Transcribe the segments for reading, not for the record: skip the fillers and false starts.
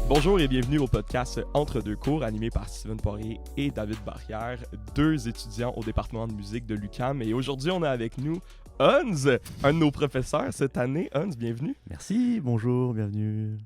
Bonjour et bienvenue au podcast Entre deux cours, animé par Steven Poirier et David Barrière, deux étudiants au département de musique de l'UQAM. Et aujourd'hui, on a avec nous Hans, un de nos professeurs cette année. Hans, bienvenue. Merci, bonjour, bienvenue.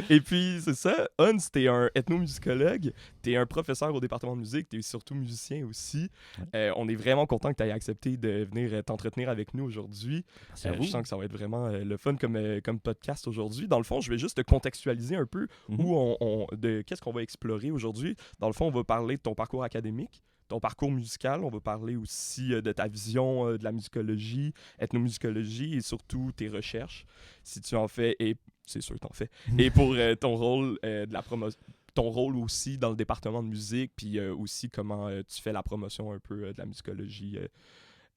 Et puis, c'est ça, Hans, t'es un ethnomusicologue, t'es un professeur au département de musique, t'es surtout musicien aussi. Ouais. On est vraiment content que tu aies accepté de venir t'entretenir avec nous aujourd'hui. Merci à vous. Je sens que ça va être vraiment le fun comme podcast aujourd'hui. Dans le fond, je vais juste te contextualiser un peu de qu'est-ce qu'on va explorer aujourd'hui. Dans le fond, on va parler de ton parcours académique, ton parcours musical. On va parler aussi de ta vision de la musicologie, ethnomusicologie et surtout tes recherches, si tu en fais, et c'est sûr que tu en fais. Et pour ton rôle de la promotion. Ton rôle aussi dans le département de musique, puis aussi comment tu fais la promotion un peu de la musicologie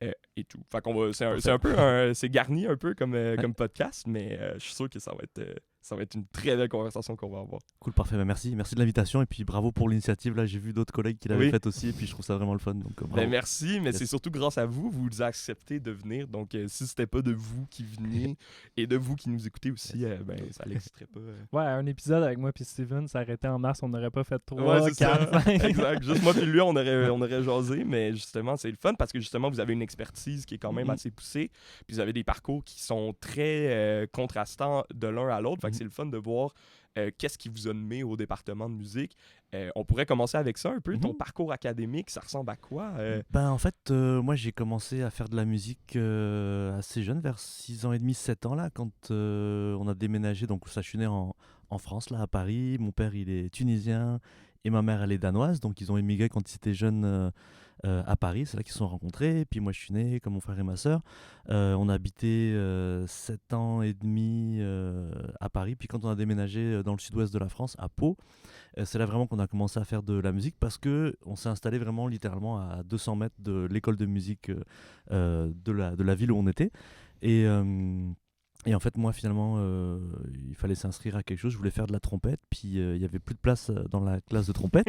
et tout. Fait qu'on va, c'est garni un peu comme podcast, mais je suis sûr que ça va être une très belle conversation qu'on va avoir. Cool, parfait, merci de l'invitation et puis bravo pour l'initiative. Là, j'ai vu d'autres collègues qui l'avaient faite aussi et puis je trouve ça vraiment le fun. Donc, bravo. Merci, mais c'est surtout grâce à vous, vous avez accepté de venir. Donc, si c'était pas de vous qui veniez et de vous qui nous écoutez aussi, ça n'existerait pas. Ouais, un épisode avec moi puis Steven, ça aurait été en mars, on n'aurait pas fait 3, ouais, 4, 5. Exact. Juste moi puis lui, on aurait jasé, mais justement, c'est le fun parce que justement, vous avez une expertise qui est quand même assez poussée. Puis vous avez des parcours qui sont très contrastants de l'un à l'autre. Fait que c'est le fun de voir qu'est-ce qui vous a mené au département de musique. On pourrait commencer avec ça un peu. Ton parcours académique, ça ressemble à quoi? En fait, moi j'ai commencé à faire de la musique assez jeune, vers 6 ans et demi, 7 ans là, quand on a déménagé. Donc ça, je suis né en France, là, à Paris. Mon père, il est tunisien et ma mère, elle est danoise. Donc ils ont émigré quand ils étaient jeunes à Paris. C'est là qu'ils se sont rencontrés. Et puis moi, je suis né comme mon frère et ma sœur. On a habité 7 ans et demi à Paris. Puis quand on a déménagé dans le sud-ouest de la France, à Pau, c'est là vraiment qu'on a commencé à faire de la musique parce qu'on s'est installé vraiment littéralement à 200 mètres de l'école de musique de la ville où on était. Et en fait, moi, finalement, il fallait s'inscrire à quelque chose. Je voulais faire de la trompette, puis il n'y avait plus de place dans la classe de trompette.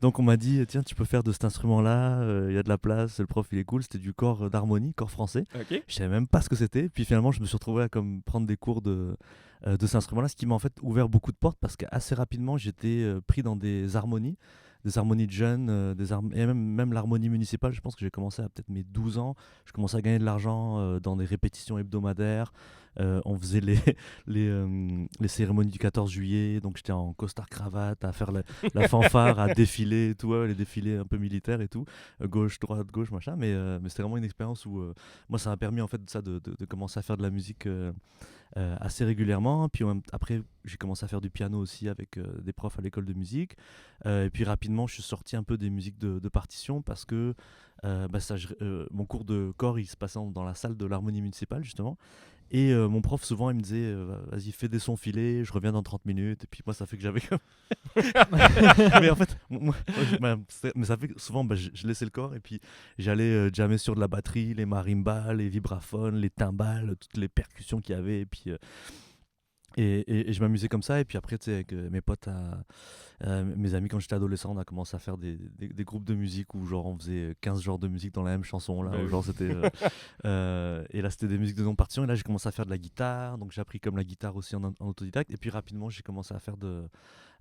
Donc, on m'a dit, tiens, tu peux faire de cet instrument-là, il y a de la place, le prof, il est cool. C'était du corps d'harmonie, corps français. Okay. Je savais même pas ce que c'était. Puis finalement, je me suis retrouvé à prendre des cours de cet instrument-là, ce qui m'a en fait ouvert beaucoup de portes parce qu'assez rapidement, j'étais pris dans des harmonies de jeunes, et même l'harmonie municipale. Je pense que j'ai commencé à peut-être mes 12 ans. Je commençais à gagner de l'argent dans des répétitions hebdomadaires. On faisait les cérémonies du 14 juillet, donc j'étais en costard cravate à faire la fanfare, à défiler et tout, les défilés un peu militaires et tout, gauche, droite, gauche, machin. Mais c'était vraiment une expérience où moi ça m'a permis en fait de commencer à faire de la musique assez régulièrement. Puis après j'ai commencé à faire du piano aussi avec des profs à l'école de musique. Et puis rapidement je suis sorti un peu des musiques de partition parce que mon cours de corps il se passait dans la salle de l'harmonie municipale justement. Et mon prof, souvent, il me disait vas-y, fais des sons filés, je reviens dans 30 minutes. Et puis moi, ça fait que j'avais comme. Mais en fait, mais ça fait que souvent, je laissais le corps et puis j'allais jammer sur de la batterie, les marimbas, les vibraphones, les timbales, toutes les percussions qu'il y avait. Et puis. Et je m'amusais comme ça. Et puis après, tu sais, avec mes potes, mes amis, quand j'étais adolescent, on a commencé à faire des groupes de musique où genre on faisait 15 genres de musique dans la même chanson. Là, genre, c'était, et là, c'était des musiques de non-partition. Et là, j'ai commencé à faire de la guitare. Donc, j'ai appris comme la guitare aussi en autodidacte. Et puis rapidement, j'ai commencé à faire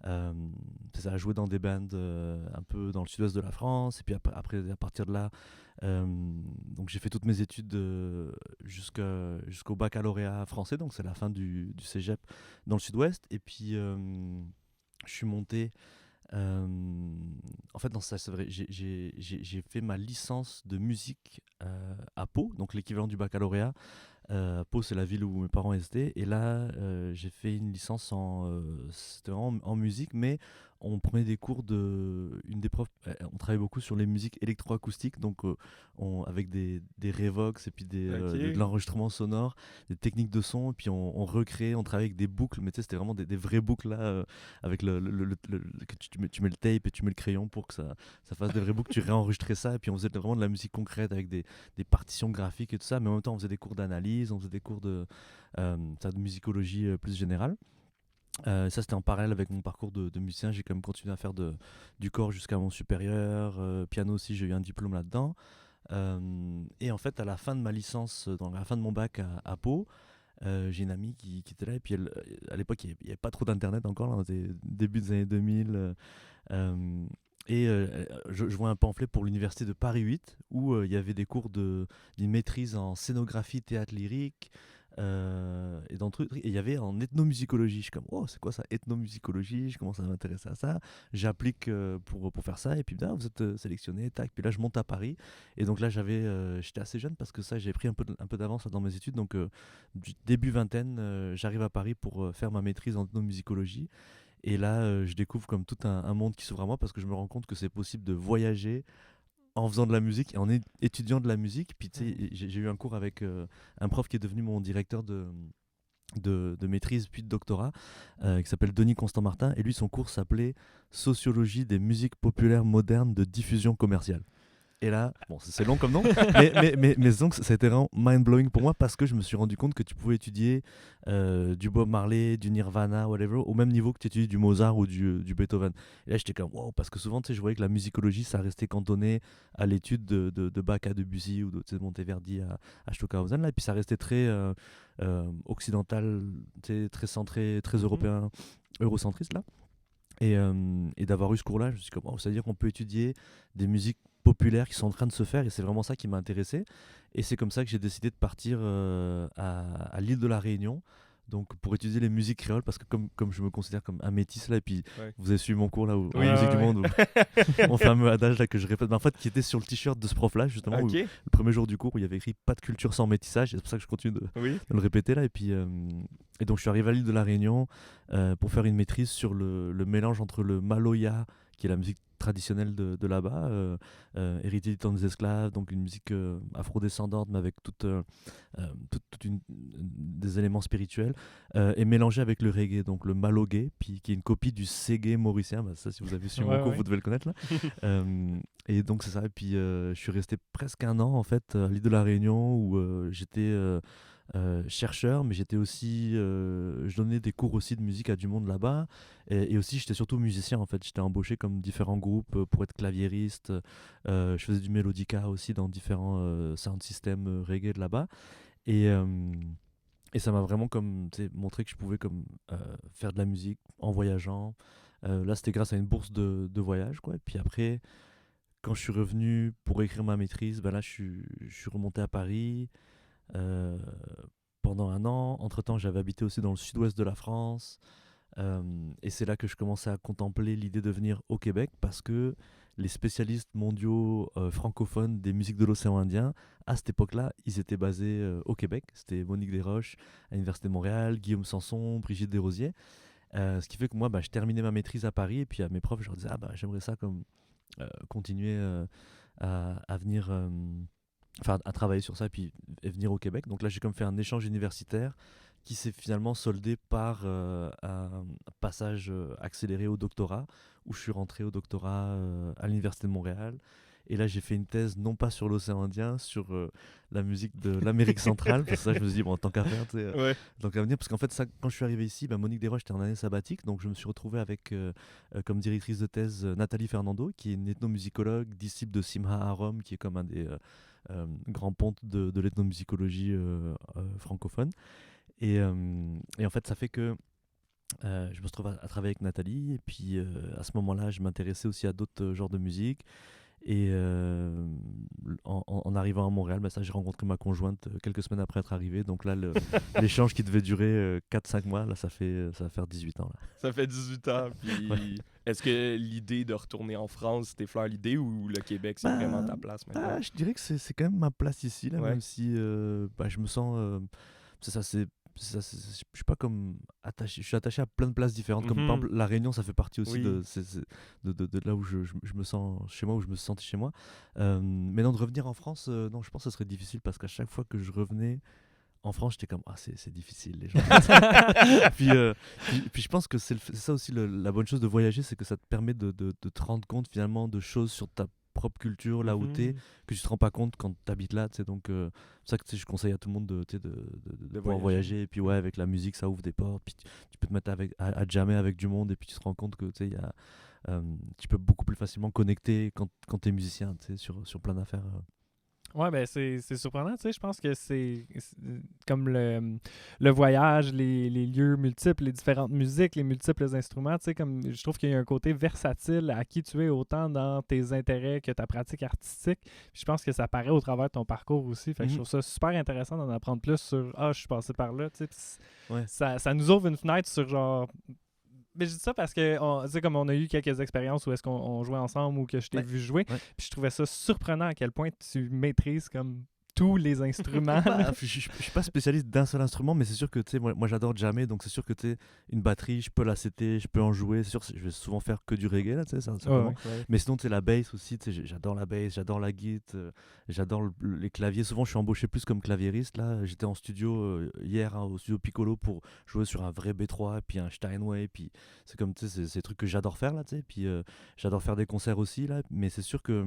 à jouer dans des bands un peu dans le sud-ouest de la France. Et puis après à partir de là, donc j'ai fait toutes mes études jusqu'au baccalauréat français. Donc, c'est la fin du cégep dans le sud-ouest. Et puis je suis monté en fait, non, ça c'est vrai, j'ai fait ma licence de musique à Pau, donc l'équivalent du baccalauréat. Pau, c'est la ville où mes parents étaient. Et là, j'ai fait une licence c'était vraiment en musique, mais on prenait des cours une des profs, on travaillait beaucoup sur les musiques électroacoustiques, donc avec des Revox et puis de l'enregistrement sonore, des techniques de son, et puis on recréait, on travaillait avec des boucles, mais tu sais, c'était vraiment des vraies boucles là, avec que tu mets le tape et tu mets le crayon pour que ça fasse des vraies boucles, tu réenregistrais ça, et puis on faisait vraiment de la musique concrète avec des partitions graphiques et tout ça, mais en même temps on faisait des cours d'analyse, on faisait des cours de musicologie plus générale. Ça c'était en parallèle avec mon parcours de musicien. J'ai quand même continué à faire du corps jusqu'à mon supérieur, piano aussi, j'ai eu un diplôme là-dedans. Et en fait à la fin de ma licence, dans la fin de mon bac à Pau, J'ai une amie qui était là, et puis à l'époque, il n'y avait pas trop d'internet encore, là, on était début des années 2000. Je vois un pamphlet pour l'université de Paris 8 où il y avait des cours d'une maîtrise en scénographie, théâtre lyrique, et dans le truc, et il y avait en ethnomusicologie. Je suis comme, oh, c'est quoi ça, ethnomusicologie? Je commence à m'intéresser à ça. J'applique pour faire ça, et puis vous êtes sélectionné, tac. Puis là, je monte à Paris, et donc là, j'étais assez jeune parce que ça, j'ai pris un peu d'avance dans mes études. Donc, début vingtaine, j'arrive à Paris pour faire ma maîtrise en ethnomusicologie. Et là, je découvre comme tout un monde qui s'ouvre à moi parce que je me rends compte que c'est possible de voyager en faisant de la musique et en étudiant de la musique. Puis tu sais, j'ai eu un cours avec un prof qui est devenu mon directeur de maîtrise puis de doctorat, qui s'appelle Denis Constant Martin. Et lui, son cours s'appelait Sociologie des musiques populaires modernes de diffusion commerciale. Et là, bon, c'est long comme nom, mais donc ça a été vraiment mind-blowing pour moi parce que je me suis rendu compte que tu pouvais étudier du Bob Marley, du Nirvana, whatever, au même niveau que tu étudies du Mozart ou du Beethoven. Et là, j'étais comme, wow, parce que souvent, tu sais, je voyais que la musicologie, ça restait cantonné à l'étude de Bach à Debussy ou de Monteverdi à Stockhausen, là, et puis ça restait très occidental, très centré, très européen, eurocentriste, là. Et d'avoir eu ce cours-là, je me suis dit, oh, c'est-à-dire qu'on peut étudier des musiques populaires qui sont en train de se faire, et c'est vraiment ça qui m'a intéressé. Et c'est comme ça que j'ai décidé de partir à l'île de la Réunion, donc pour étudier les musiques créoles, parce que comme je me considère comme un métis là, et puis vous avez suivi mon cours là en musique du monde, mon fameux adage là que je répète, en fait qui était sur le t-shirt de ce prof là justement, où, le premier jour du cours où il y avait écrit pas de culture sans métissage, et c'est pour ça que je continue de le répéter là. Et puis et donc je suis arrivé à l'île de la Réunion pour faire une maîtrise sur le mélange entre le maloya, qui est la musique traditionnelle de là-bas, héritée du temps des esclaves, donc une musique afrodescendante, mais avec des éléments spirituels, et mélangée avec le reggae, donc le malogué, puis qui est une copie du ségué mauricien. Ça, si vous avez suivi mon cours, vous devez le connaître là. Et donc c'est ça. Et puis je suis resté presque un an en fait à l'île de la Réunion où j'étais chercheur, mais j'étais aussi, je donnais des cours aussi de musique à du monde là-bas, et aussi j'étais surtout musicien en fait. J'étais embauché comme différents groupes pour être claviériste. Je faisais du mélodica aussi dans différents sound systems reggae de là-bas, et ça m'a vraiment comme montré que je pouvais comme faire de la musique en voyageant. Là, c'était grâce à une bourse de voyage, quoi. Et puis après, quand je suis revenu pour écrire ma maîtrise, là, je suis remonté à Paris. Euh, Pendant un an. Entre-temps, j'avais habité aussi dans le sud-ouest de la France. Et c'est là que je commençais à contempler l'idée de venir au Québec parce que les spécialistes mondiaux francophones des musiques de l'océan Indien, à cette époque-là, ils étaient basés au Québec. C'était Monique Desroches à l'Université de Montréal, Guillaume Sanson, Brigitte Desrosiers. Ce qui fait que moi, je terminais ma maîtrise à Paris et puis à mes profs, je leur disais, j'aimerais ça comme continuer à venir... enfin à travailler sur ça et venir au Québec. Donc là j'ai comme fait un échange universitaire qui s'est finalement soldé par un passage accéléré au doctorat, où je suis rentré au doctorat à l'Université de Montréal. Et là j'ai fait une thèse non pas sur l'océan Indien, sur la musique de l'Amérique centrale, parce que ça je me suis dit, bon, tant qu'à faire, tant qu'à venir, parce qu'en fait ça, quand je suis arrivé ici, Monique Desroches était en année sabbatique, donc je me suis retrouvé avec comme directrice de thèse Nathalie Fernando, qui est une ethnomusicologue, disciple de Simha Harom, qui est comme un des grands pontes de l'ethnomusicologie francophone. Et en fait, ça fait que je me retrouve à travailler avec Nathalie. Et puis à ce moment-là, je m'intéressais aussi à d'autres genres de musique. Et en arrivant à Montréal, ça, j'ai rencontré ma conjointe quelques semaines après être arrivé. Donc là, l'échange qui devait durer 4-5 mois, là, ça va faire 18 ans. Là. Ça fait 18 ans. Puis est-ce que l'idée de retourner en France, c'était fleur l'idée, ou le Québec, c'est vraiment ta place maintenant? Je dirais que c'est quand même ma place ici, là, même si je me sens... je suis pas comme attaché, je suis attaché à plein de places différentes, comme par exemple la Réunion, ça fait partie aussi de là où je me sens chez moi, où je me sentais chez moi. Mais non, de revenir en France, non, je pense que ce serait difficile parce qu'à chaque fois que je revenais en France, j'étais comme c'est difficile les gens. puis je pense que c'est ça aussi la bonne chose de voyager, c'est que ça te permet de te rendre compte finalement de choses sur ta propre culture, là où t'es, que tu te rends pas compte quand t'habites là, donc c'est ça que je conseille à tout le monde de pouvoir voyager. Et puis avec la musique ça ouvre des portes, puis tu peux te mettre à jammer avec du monde, et puis tu te rends compte que tu peux beaucoup plus facilement connecter quand t'es musicien, sur plein d'affaires. Ouais, ben c'est surprenant, tu sais, je pense que c'est comme le voyage, les lieux multiples, les différentes musiques, les multiples instruments, tu sais, comme je trouve qu'il y a un côté versatile à qui tu es autant dans tes intérêts que ta pratique artistique. Puis je pense que ça paraît au travers de ton parcours aussi, fait que je trouve ça super intéressant d'en apprendre plus sur « Ah, je suis passé par là », tu sais, Ouais. ça nous ouvre une fenêtre sur genre... Mais je dis ça parce que, tu sais, comme on a eu quelques expériences où est-ce qu'on jouait ensemble ou que je t'ai vu jouer, puis je trouvais ça surprenant à quel point tu maîtrises comme tous les instruments. Je suis pas spécialiste d'un seul instrument, mais c'est sûr que tu sais, moi j'adore jammer, donc c'est sûr que tu sais, une batterie, je peux la setter, je peux en jouer. C'est sûr, je vais souvent faire que du reggae là, tu sais, simplement. Mais sinon, tu sais, la bass aussi, tu sais, j'adore la bass, j'adore la guitare, j'adore les claviers. Souvent, je suis embauché plus comme claviériste. Là, j'étais en studio hier au studio Piccolo pour jouer sur un vrai B3, puis un Steinway, puis c'est comme tu sais, c'est des trucs que j'adore faire là, tu sais. Puis j'adore faire des concerts aussi là, mais c'est sûr que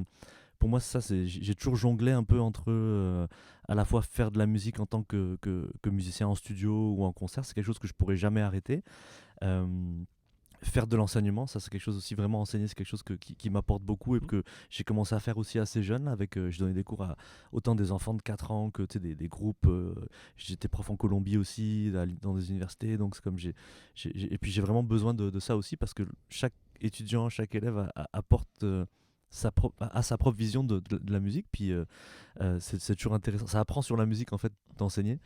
pour moi, ça, j'ai toujours jonglé un peu entre à la fois faire de la musique en tant que musicien en studio ou en concert, c'est quelque chose que je pourrais jamais arrêter. Faire de l'enseignement, ça c'est quelque chose aussi, vraiment enseigner, c'est quelque chose qui m'apporte beaucoup et que j'ai commencé à faire aussi assez jeune. Avec, je donnais des cours à autant des enfants de 4 ans que des groupes. J'étais prof en Colombie aussi, dans des universités, donc c'est comme et puis j'ai vraiment besoin de ça aussi parce que chaque étudiant, chaque élève apporte sa propre vision de la musique, puis c'est toujours intéressant. Ça apprend sur la musique en fait d'enseigner.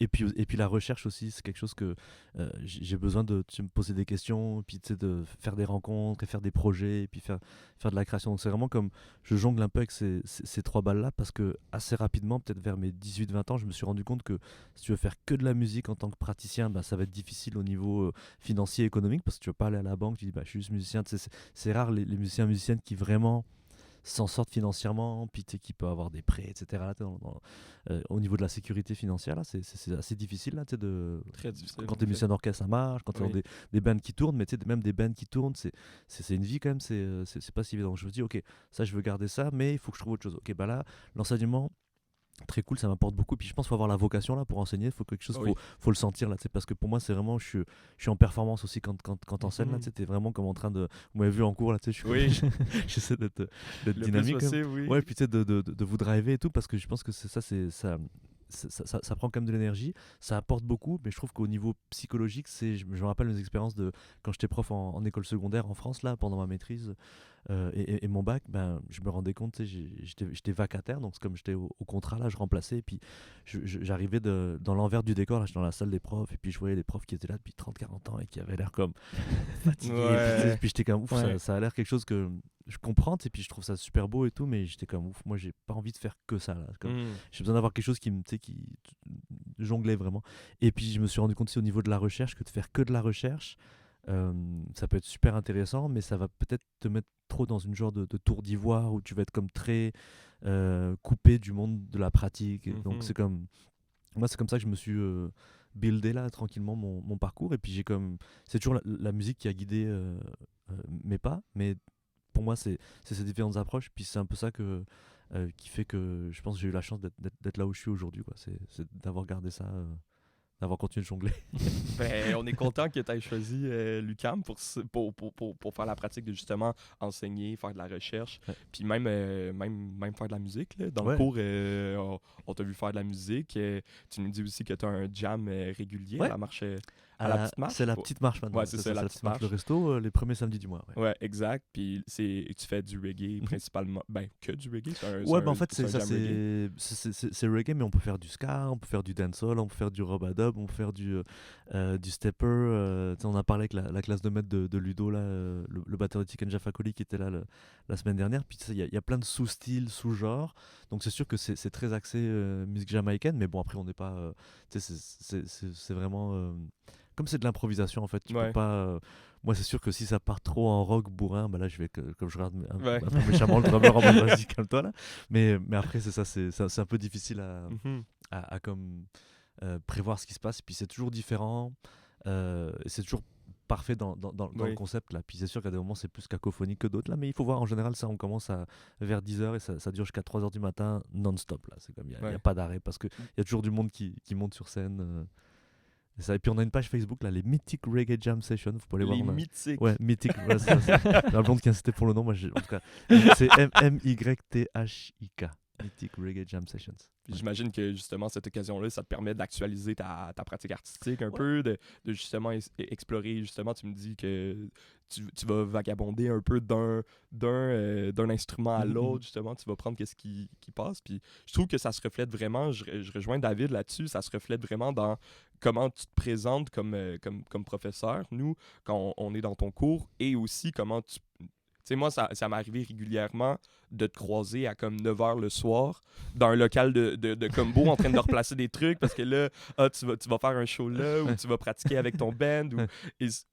Et puis la recherche aussi, c'est quelque chose que j'ai besoin de me poser des questions, puis de faire des rencontres et faire des projets, et puis faire de la création. Donc c'est vraiment comme je jongle un peu avec ces trois balles-là, parce que assez rapidement, peut-être vers mes 18-20 ans, je me suis rendu compte que si tu veux faire que de la musique en tant que praticien, bah, ça va être difficile au niveau financier, économique, parce que tu vas pas aller à la banque, tu dis bah, je suis juste musicien. C'est rare les musiciennes qui vraiment s'en sortent financièrement, puis qui peut avoir des prêts, etc. Là, au niveau de la sécurité financière, là, c'est assez difficile. Là, Très difficile. Quand tu es musicien d'orchestre, ça marche. Quand tu as des bands qui tournent, mais même des bands qui tournent, c'est une vie quand même, c'est pas si évident. Donc, je me dis, ok, ça, je veux garder ça, mais il faut que je trouve autre chose. Ok, bah là, l'enseignement, très cool, ça m'apporte beaucoup. Puis je pense qu'il faut avoir la vocation là pour enseigner. Il faut quelque chose, faut le sentir là, parce que pour moi, c'est vraiment, je suis en performance aussi quand t'enseignes là. T'es vraiment comme en train de, vous m'avez vu en cours là, j'essaie d'être dynamique. Ouais, puis tu sais de vous driver et tout, parce que je pense que ça prend quand même de l'énergie, ça apporte beaucoup, mais je trouve qu'au niveau psychologique, je me rappelle mes expériences de quand j'étais prof en école secondaire en France là pendant ma maîtrise et mon bac, ben je me rendais compte, j'étais vacataire, donc c'est comme j'étais au contrat là, je remplaçais, et puis j'arrivais dans l'envers du décor là, j'étais dans la salle des profs, et puis je voyais les profs qui étaient là depuis 30-40 ans et qui avaient l'air comme fatigués, puis j'étais comme ouf, ça a l'air quelque chose que je comprends, et puis je trouve ça super beau et tout, mais j'étais comme ouf, moi j'ai pas envie de faire que ça là, j'ai besoin d'avoir quelque chose qui jonglait vraiment. Et puis je me suis rendu compte aussi au niveau de la recherche que de faire que de la recherche, ça peut être super intéressant, mais ça va peut-être te mettre trop dans une genre de tour d'ivoire où tu vas être comme très coupé du monde de la pratique. Donc c'est comme ça que je me suis buildé là tranquillement mon parcours, et puis c'est toujours la musique qui a guidé mes pas, mais pour moi c'est ces différentes approches, puis c'est un peu ça qui fait que je pense que j'ai eu la chance d'être là où je suis aujourd'hui, quoi. C'est d'avoir gardé ça, d'avoir continué de jongler. Ben, on est content que tu aies choisi l'UQAM pour faire la pratique de justement enseigner, faire de la recherche, puis même faire de la musique. Là. Dans le cours, on t'a vu faire de la musique. Tu nous dis aussi que tu as un jam régulier à la marche. À la petite marche? C'est la petite marche maintenant. Ouais, c'est la petite marche. Le resto, les premiers samedis du mois. Ouais, exact. Puis tu fais du reggae principalement. Ben, que du reggae. En fait, c'est reggae, mais on peut faire du ska, on peut faire du dancehall, on peut faire du robadub, on peut faire du stepper. On a parlé avec la classe de maître de Ludo, là, le batteur de Kenja Fakoli qui était là la semaine dernière. Puis il y a plein de sous-styles, sous-genres. Donc c'est sûr que c'est très axé musique jamaïcaine, mais bon, après, on n'est pas. C'est vraiment. Comme c'est de l'improvisation en fait, tu peux pas. Moi, c'est sûr que si ça part trop en rock bourrin, bah là, je vais comme je regarde un peu méchamment le drummer en mode vas-y, calme-toi là. Mais après, c'est un peu difficile à comme prévoir ce qui se passe. Et puis c'est toujours différent. C'est toujours parfait dans le concept là. Puis c'est sûr qu'à des moments c'est plus cacophonique que d'autres là, mais il faut voir en général ça, on commence vers 10h et ça dure jusqu'à 3h du matin non-stop là. C'est comme il y a pas d'arrêt parce que il y a toujours du monde qui monte sur scène. Et puis on a une page Facebook là, les Mythic Reggae Jam Session, faut pas aller voir. Les mythiques. Ouais, Mythic. Dans le monde qui a insisté pour le nom, moi en tout cas c'est MYTHIK. Mythic Reggae Jam Sessions. Puis j'imagine que justement cette occasion-là, ça te permet d'actualiser ta pratique artistique un Ouais. peu, de justement explorer. Justement, tu me dis que tu vas vagabonder un peu d'un instrument à Mhm, l'autre, mhm. justement, tu vas prendre qu'est-ce qui passe. Puis je trouve que ça se reflète vraiment, je rejoins David là-dessus, ça se reflète vraiment dans comment tu te présentes comme professeur, nous, quand on est dans ton cours, et aussi comment tu... Tu sais, moi, ça m'est arrivé régulièrement de te croiser à comme 9h le soir dans un local de combo en train de replacer des trucs parce que là, tu vas faire un show là ou tu vas pratiquer avec ton band.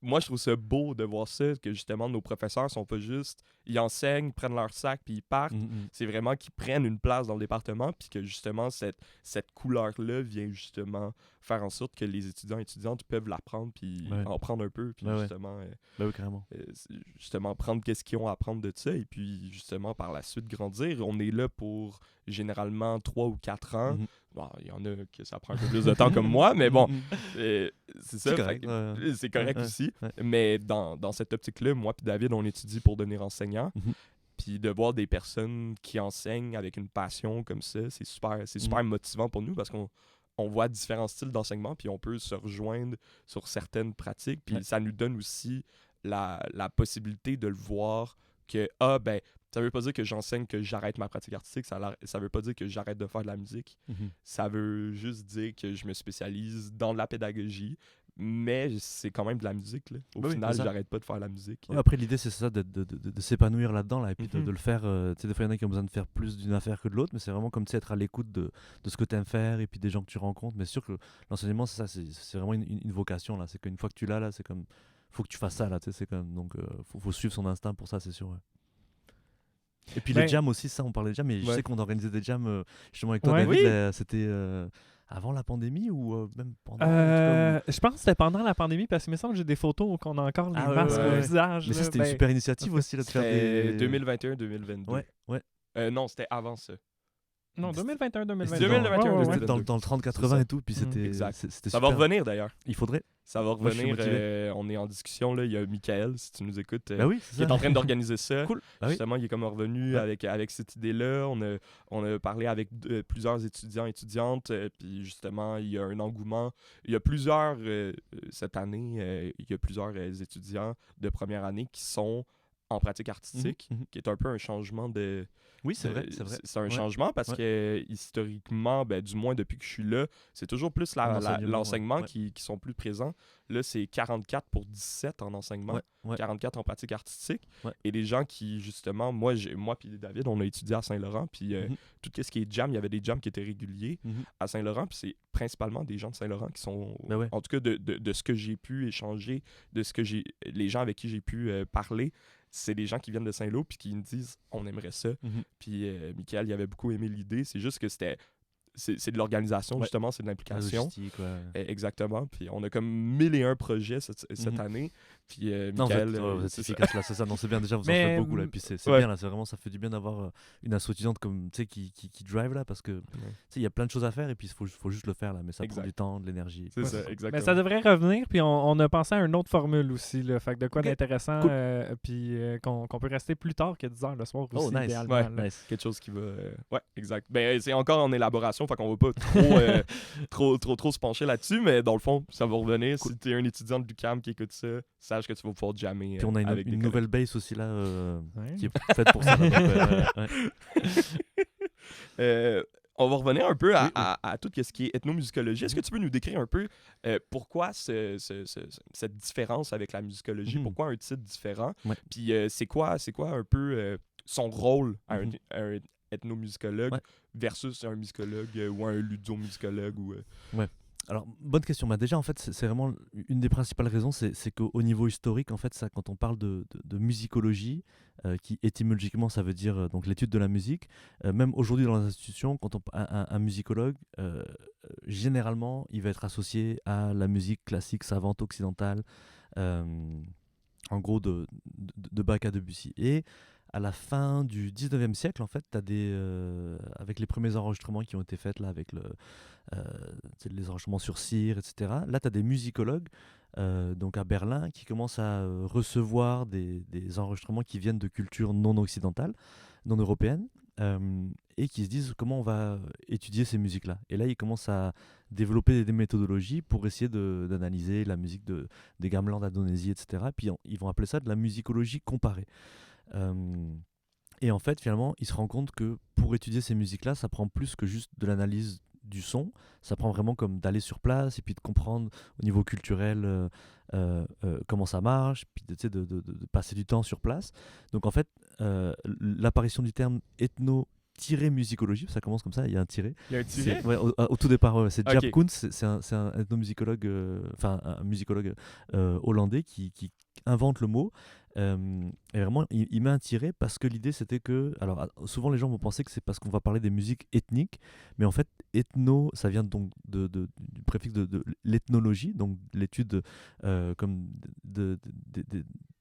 Moi, je trouve ça beau de voir ça, que justement, nos professeurs sont pas juste, ils enseignent, prennent leur sac puis ils partent. Mhm. C'est vraiment qu'ils prennent une place dans le département puis que justement, cette couleur-là vient justement faire en sorte que les étudiants et étudiantes peuvent l'apprendre puis Ouais. en prendre un peu puis Ouais, ouais. justement... Bah oui, carrément. justement prendre qu'est-ce qu'ils ont à apprendre de ça et puis justement par la suite grandir. On est là pour généralement 3 ou 4 ans. Mhm. Bon, il y en a que ça prend un peu plus de temps comme moi, mais bon, Mhm. c'est ça. C'est correct. fait que, Ouais. c'est correct Ouais, aussi. ouais. Mais dans cette optique-là, moi puis David, on étudie pour devenir enseignant. Mhm. Puis de voir des personnes qui enseignent avec une passion comme ça, c'est super motivant pour nous parce qu'on voit différents styles d'enseignement, puis on peut se rejoindre sur certaines pratiques. Puis Ouais. ça nous donne aussi la possibilité de le voir que, ben, ça veut pas dire que j'enseigne que j'arrête ma pratique artistique, ça veut pas dire que j'arrête de faire de la musique. Mhm. Ça veut juste dire que je me spécialise dans la pédagogie, mais c'est quand même de la musique, là. Au Bah oui, final, c'est ça. j'arrête pas de faire de la musique. Ouais, après, l'idée, c'est ça, de s'épanouir là-dedans, là, et puis Mhm. de le faire. Tu sais, des fois, il y en a qui ont besoin de faire plus d'une affaire que de l'autre, mais c'est vraiment comme, tu sais, être à l'écoute de ce que tu aimes faire et puis des gens que tu rencontres. Mais c'est sûr que l'enseignement, c'est ça, c'est vraiment une vocation, là. C'est qu'une fois que tu l'as, là, c'est comme. Faut que tu fasses ça, là, tu sais, c'est comme. Donc, faut suivre son instinct pour ça, c'est sûr, ouais. Et puis les Ben, jams aussi, ça, on parlait de jams, mais je Ouais. sais qu'on organisait des jams justement avec toi, Ouais. David. Oui. Là, c'était avant la pandémie ou même pendant en tout cas, Je pense que c'était pendant la pandémie parce qu'il me semble que j'ai des photos qu'on a encore les Ah ouais, masques ouais, au ouais. visage. Mais ça, là, c'était une ben, super initiative aussi, là, de faire C'était des. 2021-2022. Ouais, ouais. Non, c'était avant ça. Non, 2021, Mais 2022. c'était dans- 2021, Ouais, ouais, c'était ouais. dans le 30-80 C'est ça. et tout, puis c'était Exact. c'était Ça super. va revenir d'ailleurs. Il faudrait. Ça va Moi, je suis revenir. motivé. On est en discussion. Là. Il y a Michael, si tu nous écoutes, Bah oui, c'est qui ça. est en train d'organiser ça. Cool. Bah oui. Justement, il est comme revenu Ouais. avec cette idée-là. On a parlé avec plusieurs étudiants et étudiantes. Puis justement, il y a un engouement. Il y a plusieurs, cette année, il y a plusieurs étudiants de première année qui sont en pratique artistique, Mhm. qui est un peu un changement de... Oui, c'est vrai, c'est vrai. C'est un Ouais. changement parce Ouais. que historiquement, ben, du moins depuis que je suis là, c'est toujours plus l'enseignement ouais. qui sont plus présents. Là, c'est 44 pour 17 en enseignement, Ouais, ouais. 44 en pratique artistique. Ouais. Et des gens qui, justement, moi puis David, on a étudié à Saint-Laurent, puis Mhm. tout ce qui est jam, il y avait des jams qui étaient réguliers Mhm. à Saint-Laurent, puis c'est principalement des gens de Saint-Laurent qui sont, Ben ouais. en tout cas de ce que j'ai pu échanger, les gens avec qui j'ai pu parler, c'est des gens qui viennent de Saint-Lô puis qui me disent on aimerait ça. Mhm. Puis Michael, il avait beaucoup aimé l'idée. C'est juste que c'est de l'organisation, Ouais. justement, c'est de La l'implication. logistique, ouais. Exactement. Puis on a comme 1001 projets cette Mhm. année. Puis Non, Michael, vous êtes c'est ça. efficace là, c'est ça. Non, c'est bien déjà, vous en Mais, faites beaucoup là. Et puis c'est ouais. bien là, c'est vraiment, ça fait du bien d'avoir une asso étudiante comme tu sais qui drive là, parce que tu sais il y a plein de choses à faire et puis il faut juste le faire là, mais ça Exact. prend du temps, de l'énergie. C'est Ouais, ça, exactement. Mais ça devrait revenir, puis on a pensé à une autre formule aussi, là, fait que de quoi Ok. d'intéressant, Cool. puis qu'on peut rester plus tard que 10 heures le soir Oh, aussi, nice. idéalement. Ouais, là. Nice. Quelque chose qui va... ouais, exact. Ben, c'est encore en élaboration, fait qu'on va pas trop se pencher là-dessus, mais dans le fond, ça va revenir. Cool. Si t'es un étudiant de l'UQAM qui écoute ça, sache que tu vas pouvoir jammer Puis on a avec des une nouvelle base aussi là Ouais. qui est faite pour ça. Là, donc, ouais. On va revenir un peu Oui, oui. à tout ce qui est ethnomusicologie. Est-ce que tu peux nous décrire un peu pourquoi cette différence avec la musicologie? Mhm. Pourquoi un titre différent? Ouais. Puis c'est quoi un peu son rôle à Mhm. un ethnomusicologue Ouais. versus un musicologue ou un ludomusicologue? Alors, bonne question. Bah, déjà, en fait, c'est vraiment une des principales raisons, c'est qu'au niveau historique, en fait, ça, quand on parle de musicologie, qui étymologiquement, ça veut dire donc l'étude de la musique, même aujourd'hui dans les institutions, quand un musicologue, généralement, il va être associé à la musique classique savante occidentale, en gros de Bach à Debussy. Et à la fin du 19e siècle, en fait, tu as avec les premiers enregistrements qui ont été faits, là, avec les enregistrements sur cire, etc. Là, tu as des musicologues, donc à Berlin, qui commencent à recevoir des enregistrements qui viennent de cultures non occidentales, non européennes, et qui se disent comment on va étudier ces musiques-là. Et là, ils commencent à développer des méthodologies pour essayer d'analyser la musique des gamelans d'Indonésie, etc. Puis ils vont appeler ça de la musicologie comparée. Et en fait, finalement, ils se rendent compte que pour étudier ces musiques-là, ça prend plus que juste de l'analyse du son. Ça prend vraiment comme d'aller sur place et puis de comprendre au niveau culturel comment ça marche, puis de passer du temps sur place. Donc en fait, l'apparition du terme ethno-musicologie, ça commence comme ça, il y a un tiré. Il y a un tiré? Au tout départ, c'est Ok. Jaap Koons, c'est un ethnomusicologue, un musicologue hollandais qui invente le mot. Et vraiment, il met un tiré parce que l'idée c'était que. Alors, souvent les gens vont penser que c'est parce qu'on va parler des musiques ethniques, mais en fait, ethno, ça vient donc du préfixe de l'ethnologie, donc l'étude comme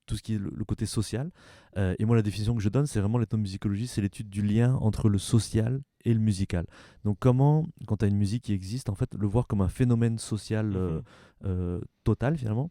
tout ce qui est le côté social. Et moi, la définition que je donne, c'est vraiment l'ethnomusicologie, c'est l'étude du lien entre le social et le musical. Donc, comment, quand tu as une musique qui existe, en fait, le voir comme un phénomène social total finalement,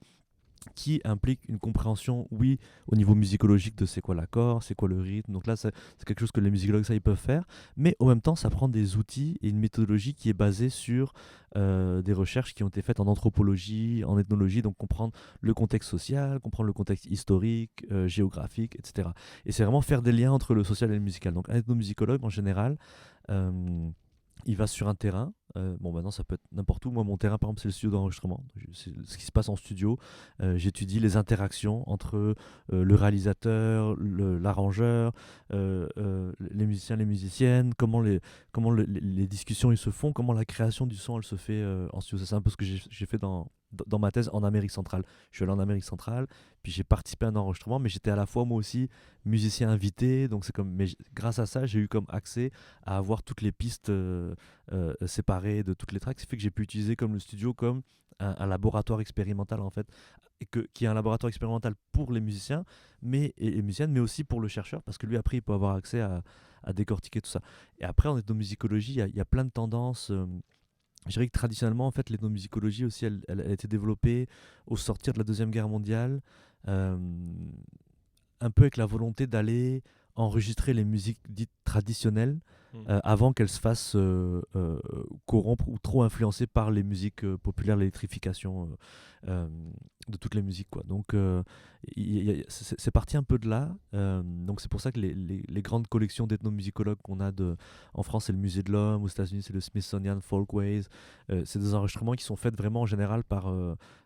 qui implique une compréhension, oui, au niveau musicologique de c'est quoi l'accord, c'est quoi le rythme. Donc là, c'est quelque chose que les musicologues, ça, ils peuvent faire. Mais en même temps, ça prend des outils et une méthodologie qui est basée sur des recherches qui ont été faites en anthropologie, en ethnologie, donc comprendre le contexte social, comprendre le contexte historique, géographique, etc. Et c'est vraiment faire des liens entre le social et le musical. Donc un ethnomusicologue, en général, il va sur un terrain. Bon, maintenant, ça peut être n'importe où. Moi, mon terrain, par exemple, c'est le studio d'enregistrement. C'est ce qui se passe en studio. J'étudie les interactions entre le réalisateur, l'arrangeur, les musiciens, les musiciennes, comment les discussions ils se font, comment la création du son elle se fait en studio. C'est un peu ce que j'ai fait dans ma thèse en Amérique centrale. Je suis allé en Amérique centrale, puis j'ai participé à un enregistrement, mais j'étais à la fois moi aussi musicien invité. Donc c'est comme, mais grâce à ça, j'ai eu comme accès à avoir toutes les pistes séparées de toutes les tracks, ce qui fait que j'ai pu utiliser comme le studio comme un laboratoire expérimental en fait, qui est un laboratoire expérimental pour les musiciens et les musiciennes, mais aussi pour le chercheur, parce que lui après il peut avoir accès à décortiquer tout ça. Et après en ethnomusicologie, il y a plein de tendances. Je dirais que traditionnellement, en fait, l'ethnomusicologie aussi, elle a été développée au sortir de la Deuxième Guerre mondiale, euh, un peu avec la volonté d'aller enregistrer les musiques dites traditionnelles avant qu'elles se fassent corrompre ou trop influencer par les musiques populaires, l'électrification de toutes les musiques, quoi. Donc c'est parti un peu de là. Donc c'est pour ça que les grandes collections d'ethnomusicologues qu'on a en France, c'est le Musée de l'Homme, aux États-Unis c'est le Smithsonian Folkways. C'est des enregistrements qui sont faits vraiment en général par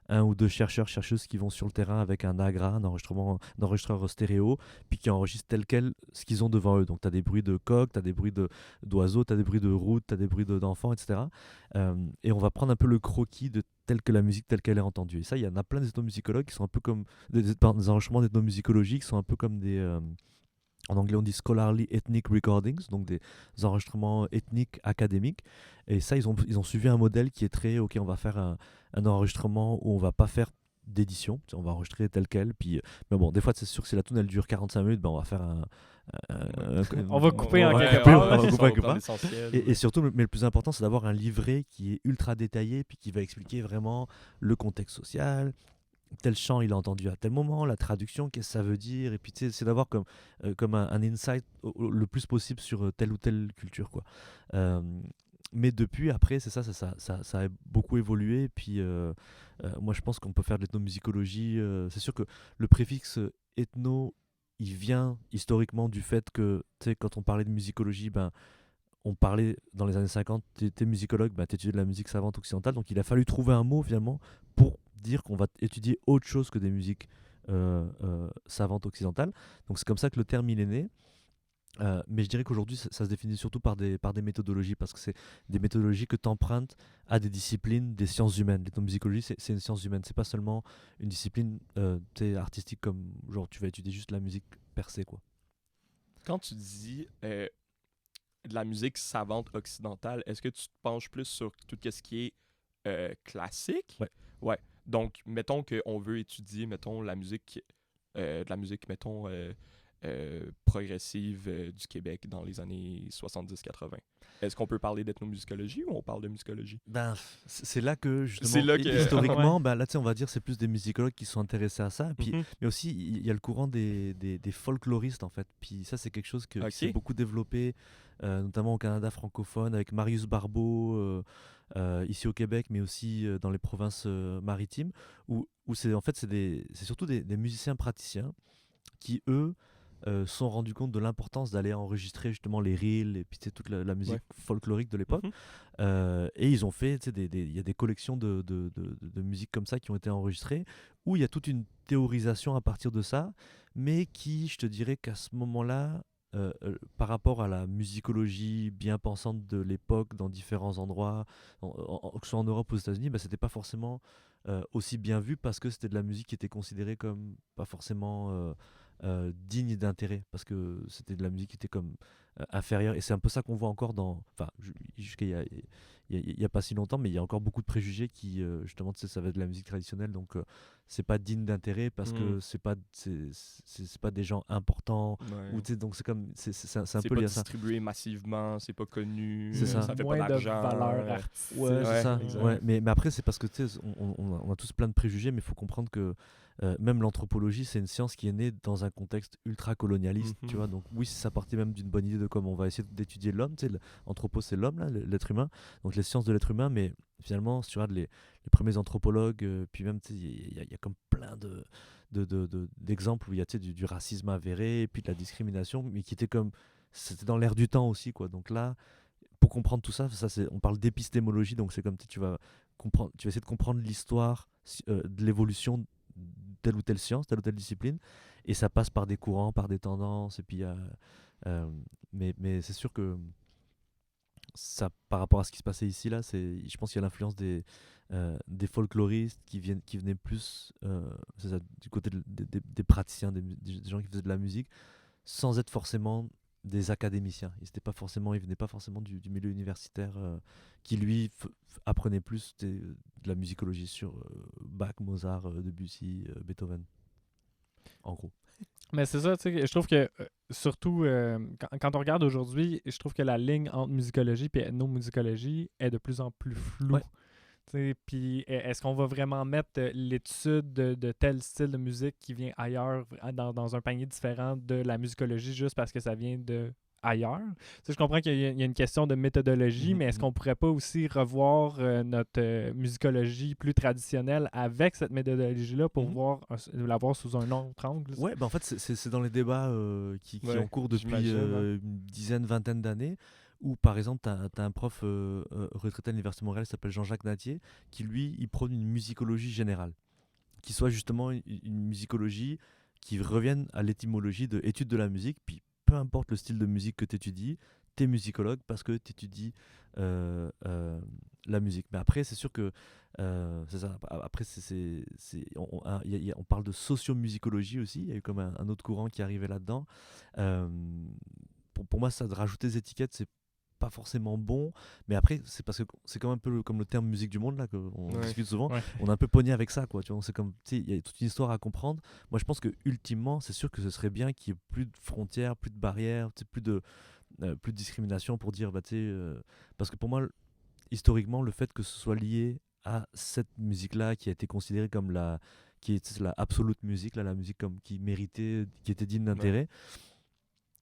un ou deux chercheurs, chercheuses qui vont sur le terrain avec un AGRA, un enregistreur stéréo, puis qui enregistrent tel quel ce qu'ils ont devant eux. Donc tu as des bruits de coqs, tu as des bruits d'oiseaux, tu as des bruits de routes, tu as des bruits d'enfants, etc. Et on va prendre un peu le croquis de telle que la musique telle qu'elle est entendue. Et ça, il y en a plein d'ethnomusicologues qui sont un peu comme des enregistrements d'ethnomusicologie qui sont un peu comme en anglais, on dit scholarly ethnic recordings, donc des enregistrements ethniques académiques. Et ça, ils ont suivi un modèle qui est très, ok, on va faire un enregistrement où on va pas faire d'édition, on va enregistrer tel quel. Puis, mais bon, des fois, c'est sûr que si la tune elle dure 45 minutes, ben, on va faire on va couper en quelque part. part. On va couper en quelque part. L'essentiel. Et surtout, mais le plus important, c'est d'avoir un livret qui est ultra détaillé, puis qui va expliquer vraiment le contexte social, tel chant il a entendu à tel moment, la traduction, qu'est-ce que ça veut dire, et puis c'est d'avoir comme un insight le plus possible sur telle ou telle culture, quoi. Mais depuis, après, c'est ça a beaucoup évolué, et puis moi je pense qu'on peut faire de l'ethnomusicologie. C'est sûr que le préfixe ethno, il vient historiquement du fait que, tu sais, quand on parlait de musicologie, ben, on parlait dans les années 50, tu étais musicologue, bah, tu étudiais de la musique savante occidentale, donc il a fallu trouver un mot finalement pour dire qu'on va étudier autre chose que des musiques savantes occidentales. Donc c'est comme ça que le terme il est né. Mais je dirais qu'aujourd'hui ça se définit surtout par des méthodologies, parce que c'est des méthodologies que tu empruntes à des disciplines des sciences humaines. L'ethnomusicologie c'est une science humaine, c'est pas seulement une discipline artistique comme genre tu vas étudier juste la musique per se, quoi. Quand tu dis de la musique savante occidentale, est-ce que tu te penches plus sur tout ce qui est classique? Ouais. Ouais. Donc, mettons qu'on veut étudier, mettons, la musique, de la musique, mettons, progressive du Québec dans les années 70-80. Est-ce qu'on peut parler d'ethnomusicologie ou on parle de musicologie? Ben, c'est là que, justement, C'est là que- historiquement, ben, là, tu sais, on va dire c'est plus des musicologues qui sont intéressés à ça. Et puis, Mhm. mais aussi, il y a le courant des folkloristes, en fait. Puis ça, c'est quelque chose qui s'est Ok. beaucoup développé, notamment au Canada francophone, avec Marius Barbeau, ici au Québec, mais aussi dans les provinces maritimes, où c'est en fait, c'est surtout des musiciens praticiens qui, eux, se sont rendus compte de l'importance d'aller enregistrer justement les reels et puis tu sais, toute la musique Ouais. folklorique de l'époque. Mhm. Et ils ont fait, tu sais, il y a des collections de musique comme ça qui ont été enregistrées, où il y a toute une théorisation à partir de ça, mais qui, je te dirais qu'à ce moment-là, par rapport à la musicologie bien pensante de l'époque dans différents endroits, que ce soit en Europe ou aux États-Unis, bah, c'était pas forcément aussi bien vu parce que c'était de la musique qui était considérée comme pas forcément digne d'intérêt, parce que c'était de la musique qui était comme inférieure. Et c'est un peu ça qu'on voit encore enfin, jusqu'à il y a pas si longtemps, mais il y a encore beaucoup de préjugés qui, justement, tu sais, ça va être de la musique traditionnelle, donc c'est pas digne d'intérêt parce que c'est pas des gens importants, Ouais. ou tu sais, donc c'est comme, c'est un C'est peu pas lié à ça. distribué massivement, c'est pas connu, C'est ça. ça fait Moins pas de d'argent. valeur artistique. Ouais, c'est Ouais, ça. exact. Ouais. Mais après, c'est parce que tu sais, on a tous plein de préjugés, mais il faut comprendre que même l'anthropologie, c'est une science qui est née dans un contexte ultra colonialiste, tu Mhm. vois. Donc oui, ça partait même d'une bonne idée de comment on va essayer d'étudier l'homme. Tu sais, l'anthropo, c'est l'homme, là, l'être humain. Donc les sciences de l'être humain, mais finalement, si tu regardes les premiers anthropologues, puis même, tu sais, il y a comme plein d'exemples où il y a, tu sais, du racisme avéré, et puis de la discrimination, mais qui était comme, c'était dans l'air du temps aussi, quoi. Donc là, pour comprendre tout ça, on parle d'épistémologie, donc c'est comme tu vas comprendre, tu vas essayer de comprendre l'histoire de l'évolution de telle ou telle science, telle ou telle discipline, et ça passe par des courants, par des tendances, et puis mais c'est sûr que ça, par rapport à ce qui se passait ici là, je pense qu'il y a l'influence des folkloristes qui venaient plus c'est ça, du côté des praticiens, des gens qui faisaient de la musique, sans être forcément des académiciens. Ils venaient pas forcément du milieu universitaire qui lui apprenait plus de la musicologie sur Bach, Mozart, Debussy, Beethoven, en gros. Mais c'est ça, tu sais, je trouve que surtout quand on regarde aujourd'hui, je trouve que la ligne entre musicologie et ethnomusicologie est de plus en plus floue. Ouais. Tu sais, puis est-ce qu'on va vraiment mettre l'étude de tel style de musique qui vient ailleurs dans un panier différent de la musicologie juste parce que ça vient de ailleurs? Tu sais, je comprends qu'il y a une question de méthodologie, mais est-ce qu'on pourrait pas aussi revoir notre musicologie plus traditionnelle avec cette méthodologie-là pour la voir sous un autre angle? Ouais, bah en fait, c'est dans les débats qui Ouais, ont cours depuis j'imagine, une dizaine, vingtaine d'années, où par exemple, tu as un prof retraité à l'Université de Montréal qui s'appelle Jean-Jacques Natier, qui lui, il prône une musicologie générale, qui soit justement une musicologie qui revienne à l'étymologie de étude de la musique, puis peu importe le style de musique que tu étudies, tu es musicologue parce que tu étudies la musique. Mais après, c'est sûr que c'est ça. Après, on parle de sociomusicologie aussi. Il y a eu comme un autre courant qui arrivait là-dedans. Pour moi, ça de rajouter des étiquettes, c'est pas forcément bon, mais après c'est parce que c'est quand même un peu comme le terme musique du monde là qu'on discute souvent. Ouais. On est un peu pogné avec ça, quoi, tu vois. C'est comme, tu sais, il y a toute une histoire à comprendre. Moi je pense que ultimement c'est sûr que ce serait bien qu'il y ait plus de frontières, plus de barrières, tu sais, plus de discrimination pour dire, bah, tu sais, parce que pour moi historiquement le fait que ce soit lié à cette musique là qui a été considérée comme qui est la absolute musique là, la musique comme qui méritait, qui était digne d'intérêt,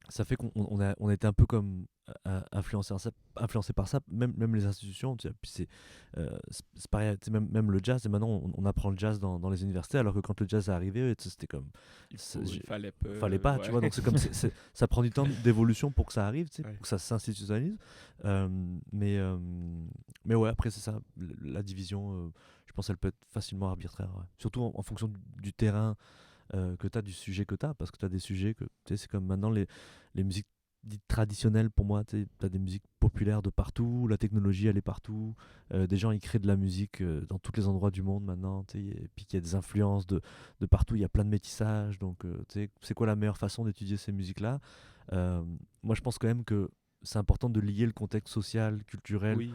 ça fait qu'on a été un peu comme influencé par ça, même les institutions. Tu sais, puis c'est pareil, tu sais, même le jazz, et maintenant on apprend le jazz dans les universités, alors que quand le jazz est arrivé, tu sais, c'était comme. Il fallait pas, ouais. tu vois, donc c'est comme ça prend du temps d'évolution pour que ça arrive, tu sais, Ouais. pour que ça s'institutionnalise. Mais ouais, après c'est ça, la division, je pense qu'elle peut être facilement arbitraire, ouais. Surtout en fonction du terrain que tu as, du sujet que tu as, parce que tu as des sujets que, tu sais, c'est comme maintenant les musiques dites traditionnelles, pour moi, tu as des musiques populaires de partout, la technologie elle est partout, des gens ils créent de la musique dans tous les endroits du monde maintenant, tu sais, et puis qu'il y a des influences de partout, il y a plein de métissage, donc tu sais, c'est quoi la meilleure façon d'étudier ces musiques-là? Moi je pense quand même que c'est important de lier le contexte social, culturel Oui.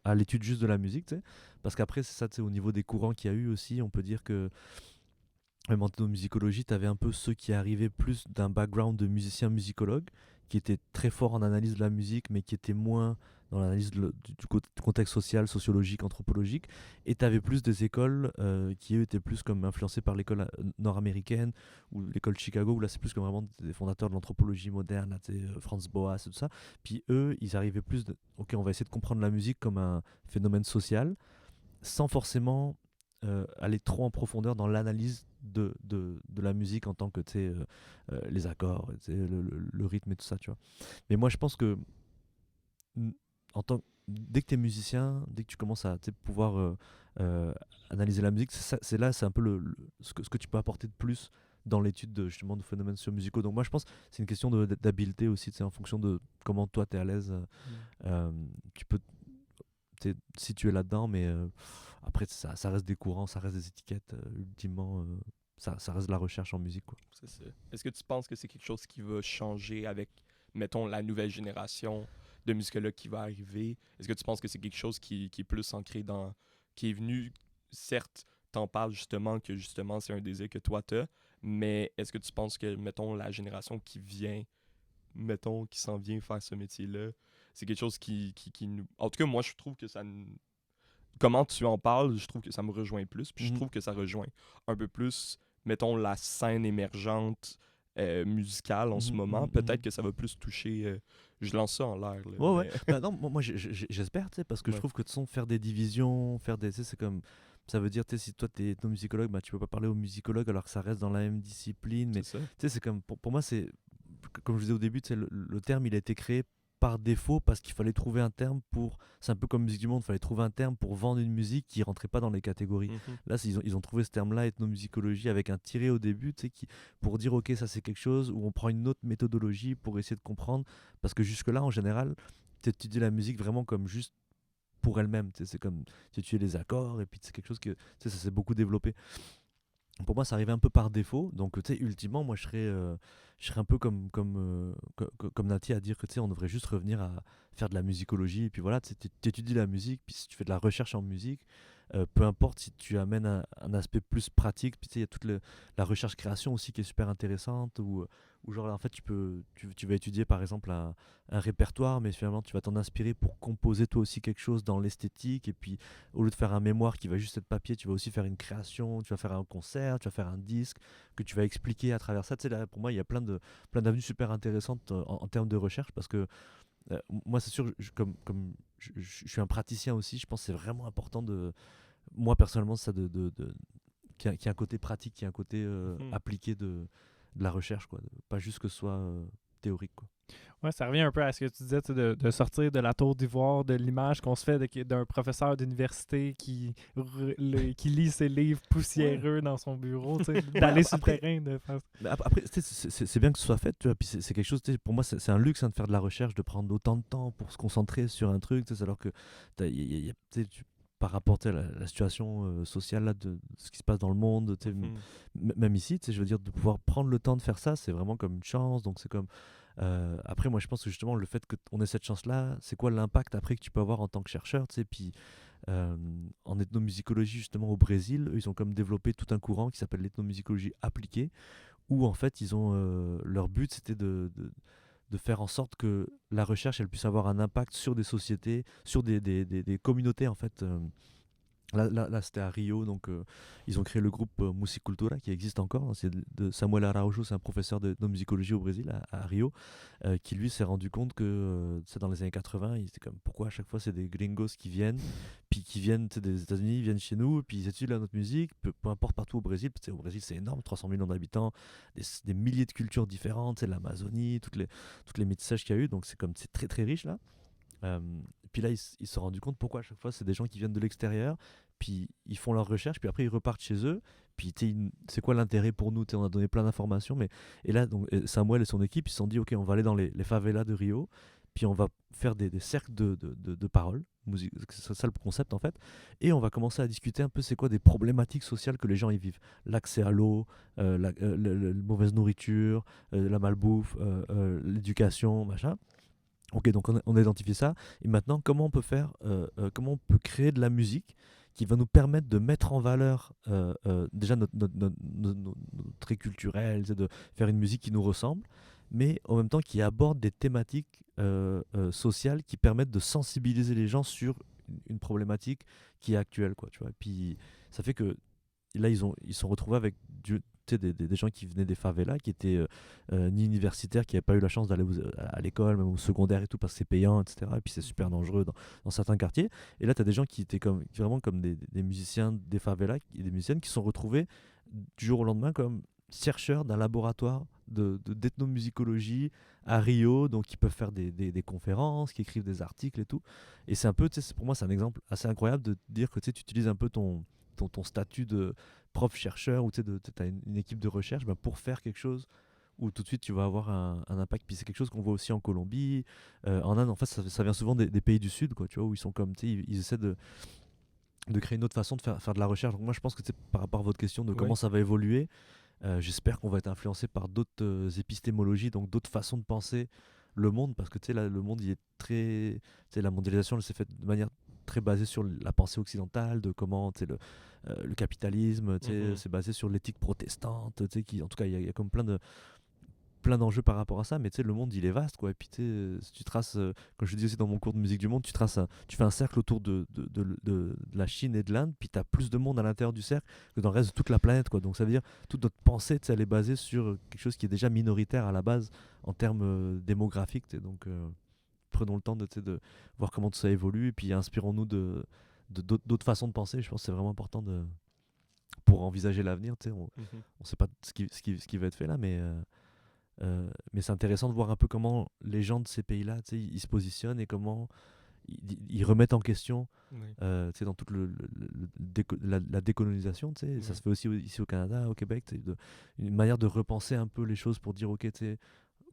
à l'étude juste de la musique, tu sais, parce qu'après c'est ça, tu sais, au niveau des courants qu'il y a eu aussi, on peut dire que même en ethnomusicologie, tu avais un peu ceux qui arrivaient plus d'un background de musicien musicologue, qui étaient très forts en analyse de la musique, mais qui étaient moins dans l'analyse du contexte social, sociologique, anthropologique. Et tu avais plus des écoles qui, eux, étaient plus comme influencées par l'école nord-américaine, ou l'école de Chicago, où là, c'est plus comme vraiment des fondateurs de l'anthropologie moderne, là, Franz Boas et tout ça. Puis eux, ils arrivaient plus de, ok, on va essayer de comprendre la musique comme un phénomène social, sans forcément aller trop en profondeur dans l'analyse de la musique en tant que les accords, le rythme et tout ça, tu vois. Mais moi, je pense que dès que tu es musicien, dès que tu commences à pouvoir analyser la musique, c'est un peu ce que tu peux apporter de plus dans l'étude justement de phénomènes sociomusicaux. Donc moi, je pense que c'est une question d'habileté aussi, en fonction de comment toi, tu es à l'aise. Tu peux situé là-dedans, mais après, ça reste des courants, ça reste des étiquettes. Ultimement, ça reste de la recherche en musique, quoi. C'est ça. Est-ce que tu penses que c'est quelque chose qui va changer avec, mettons, la nouvelle génération de musicologues qui va arriver? Est-ce que tu penses que c'est quelque chose qui est plus ancré dans... qui est venu, certes, t'en parles justement que justement c'est un désir que toi t'as, mais est-ce que tu penses que, mettons, la génération qui vient, mettons, qui s'en vient faire ce métier-là, c'est quelque chose qui nous... En tout cas, moi, je trouve que ça... Comment tu en parles, je trouve que ça me rejoint plus, puis je trouve que ça rejoint un peu plus, mettons, la scène émergente musicale en ce moment. Peut-être que ça va plus toucher... je lance ça en l'air. Là, ouais. Bah non, moi j'espère, parce que je trouve que de toute façon, faire des divisions, c'est comme... Ça veut dire, si toi t'es ethnomusicologue, bah, tu peux pas parler aux musicologues alors que ça reste dans la même discipline. Mais c'est comme, pour moi, c'est... Comme je disais au début, le terme, il a été créé par défaut parce qu'il fallait trouver un terme pour... C'est un peu comme Musique du Monde, il fallait trouver un terme pour vendre une musique qui rentrait pas dans les catégories. Là, ils ont trouvé ce terme-là, ethnomusicologie, avec un tiré au début, pour dire, ok, ça c'est quelque chose, où on prend une autre méthodologie pour essayer de comprendre, parce que jusque-là, en général, tu étudies la musique vraiment comme juste pour elle-même. C'est comme tu étudies les accords, et puis c'est quelque chose que ça s'est beaucoup développé. Pour moi, ça arrivait un peu par défaut. Donc, ultimement, moi, je serais un peu comme Nati à dire que, on devrait juste revenir à faire de la musicologie. Et puis voilà, tu étudies la musique. Puis si tu fais de la recherche en musique, peu importe si tu amènes un aspect plus pratique. Puis il y a toute la recherche-création aussi qui est super intéressante. Ou genre, en fait, tu vas étudier, par exemple, un répertoire. Mais finalement, tu vas t'en inspirer pour composer toi aussi quelque chose dans l'esthétique. Et puis, au lieu de faire un mémoire qui va juste être papier, tu vas aussi faire une création, tu vas faire un concert, tu vas faire un disque que tu vas expliquer à travers ça. Là, pour moi, il y a plein d'avenues super intéressantes en termes de recherche, parce que moi, c'est sûr, comme je suis un praticien aussi, je pense que c'est vraiment important moi personnellement, ça qu'il y a un côté pratique, qu'il y a un côté appliqué de la recherche, quoi. Pas juste que ce soit théorique, quoi. Ouais, ça revient un peu à ce que tu disais, de sortir de la tour d'ivoire, de l'image qu'on se fait d'un professeur d'université qui lit ses livres poussiéreux dans son bureau, d'aller sur le terrain. Après, c'est bien que ce soit fait, tu vois, puis c'est quelque chose, pour moi, c'est un luxe de faire de la recherche, de prendre autant de temps pour se concentrer sur un truc, alors que par rapport à la situation sociale là, de ce qui se passe dans le monde, même ici, je veux dire, de pouvoir prendre le temps de faire ça, c'est vraiment comme une chance. Donc c'est comme après, moi je pense que justement le fait qu'on ait cette chance là, c'est quoi l'impact après que tu peux avoir en tant que chercheur, puis en ethnomusicologie justement au Brésil, eux, ils ont comme développé tout un courant qui s'appelle l'ethnomusicologie appliquée, où en fait ils ont leur but c'était de faire en sorte que la recherche elle puisse avoir un impact sur des sociétés, sur des communautés en fait. Là c'était à Rio, donc ils ont créé le groupe Musicultura qui existe encore. C'est de Samuel Araújo, c'est un professeur de musicologie au Brésil, à Rio, qui lui s'est rendu compte que c'est dans les années 80, il était comme pourquoi à chaque fois c'est des gringos qui viennent, puis qui viennent des États-Unis, ils viennent chez nous, puis ils étudient notre musique, peu importe partout au Brésil. Au Brésil c'est énorme, 300 millions d'habitants, des milliers de cultures différentes, c'est l'Amazonie, toutes les métissages qu'il y a eu, donc c'est très très riche là. Puis là, ils se sont rendus compte pourquoi à chaque fois c'est des gens qui viennent de l'extérieur, puis ils font leurs recherches, puis après ils repartent chez eux. Puis c'est quoi l'intérêt pour nous? On a donné plein d'informations, et là donc Samuel et son équipe ils se sont dit ok, on va aller dans les favelas de Rio, puis on va faire des cercles de paroles, c'est ça le concept en fait, et on va commencer à discuter un peu c'est quoi des problématiques sociales que les gens y vivent, l'accès à l'eau, la mauvaise nourriture, la malbouffe, l'éducation, machin. Ok, donc on a identifié ça. Et maintenant, comment on peut créer de la musique qui va nous permettre de mettre en valeur déjà notre trait culturel, c'est de faire une musique qui nous ressemble, mais en même temps qui aborde des thématiques sociales qui permettent de sensibiliser les gens sur une problématique qui est actuelle, quoi, tu vois. Et puis ça fait que là, ils sont retrouvés avec des gens qui venaient des favelas, qui étaient ni universitaires, qui n'avaient pas eu la chance d'aller à l'école, même au secondaire et tout, parce que c'est payant, etc. Et puis c'est super dangereux dans certains quartiers. Et là, tu as des gens qui étaient vraiment comme des musiciens des favelas et des musiciennes qui sont retrouvés du jour au lendemain comme chercheurs d'un laboratoire d'ethnomusicologie à Rio, donc qui peuvent faire des conférences, qui écrivent des articles et tout. Et c'est un peu, pour moi, c'est un exemple assez incroyable de dire que tu utilises un peu ton statut de prof-chercheur ou tu as une équipe de recherche pour faire quelque chose où tout de suite tu vas avoir un impact. Puis c'est quelque chose qu'on voit aussi en Colombie, en Inde. En fait, ça vient souvent des pays du Sud, quoi, tu vois, où ils sont comme, ils essaient de créer une autre façon de faire de la recherche. Donc moi, je pense que par rapport à votre question de comment ça va évoluer, j'espère qu'on va être influencé par d'autres épistémologies, donc d'autres façons de penser le monde, parce que le monde, il est très... La mondialisation, elle s'est faite de manière très basée sur la pensée occidentale, de comment le capitalisme, c'est basé sur l'éthique protestante, en tout cas, il y a comme plein d'enjeux par rapport à ça, mais le monde il est vaste, quoi. Et puis si tu traces, comme je dis aussi dans mon cours de musique du monde, tu fais un cercle autour de la Chine et de l'Inde, puis tu as plus de monde à l'intérieur du cercle que dans le reste de toute la planète, quoi. Donc ça veut dire toute notre pensée, elle est basée sur quelque chose qui est déjà minoritaire à la base en termes démographiques, donc prenons le temps de voir comment tout ça évolue, et puis inspirons-nous d'autres façons de penser. Je pense que c'est vraiment important pour envisager l'avenir. On sait pas ce qui va être fait là, mais c'est intéressant de voir un peu comment les gens de ces pays-là, ils se positionnent et comment ils remettent en question dans toute la décolonisation. Ça se fait aussi ici au Canada, au Québec, une manière de repenser un peu les choses pour dire, ok,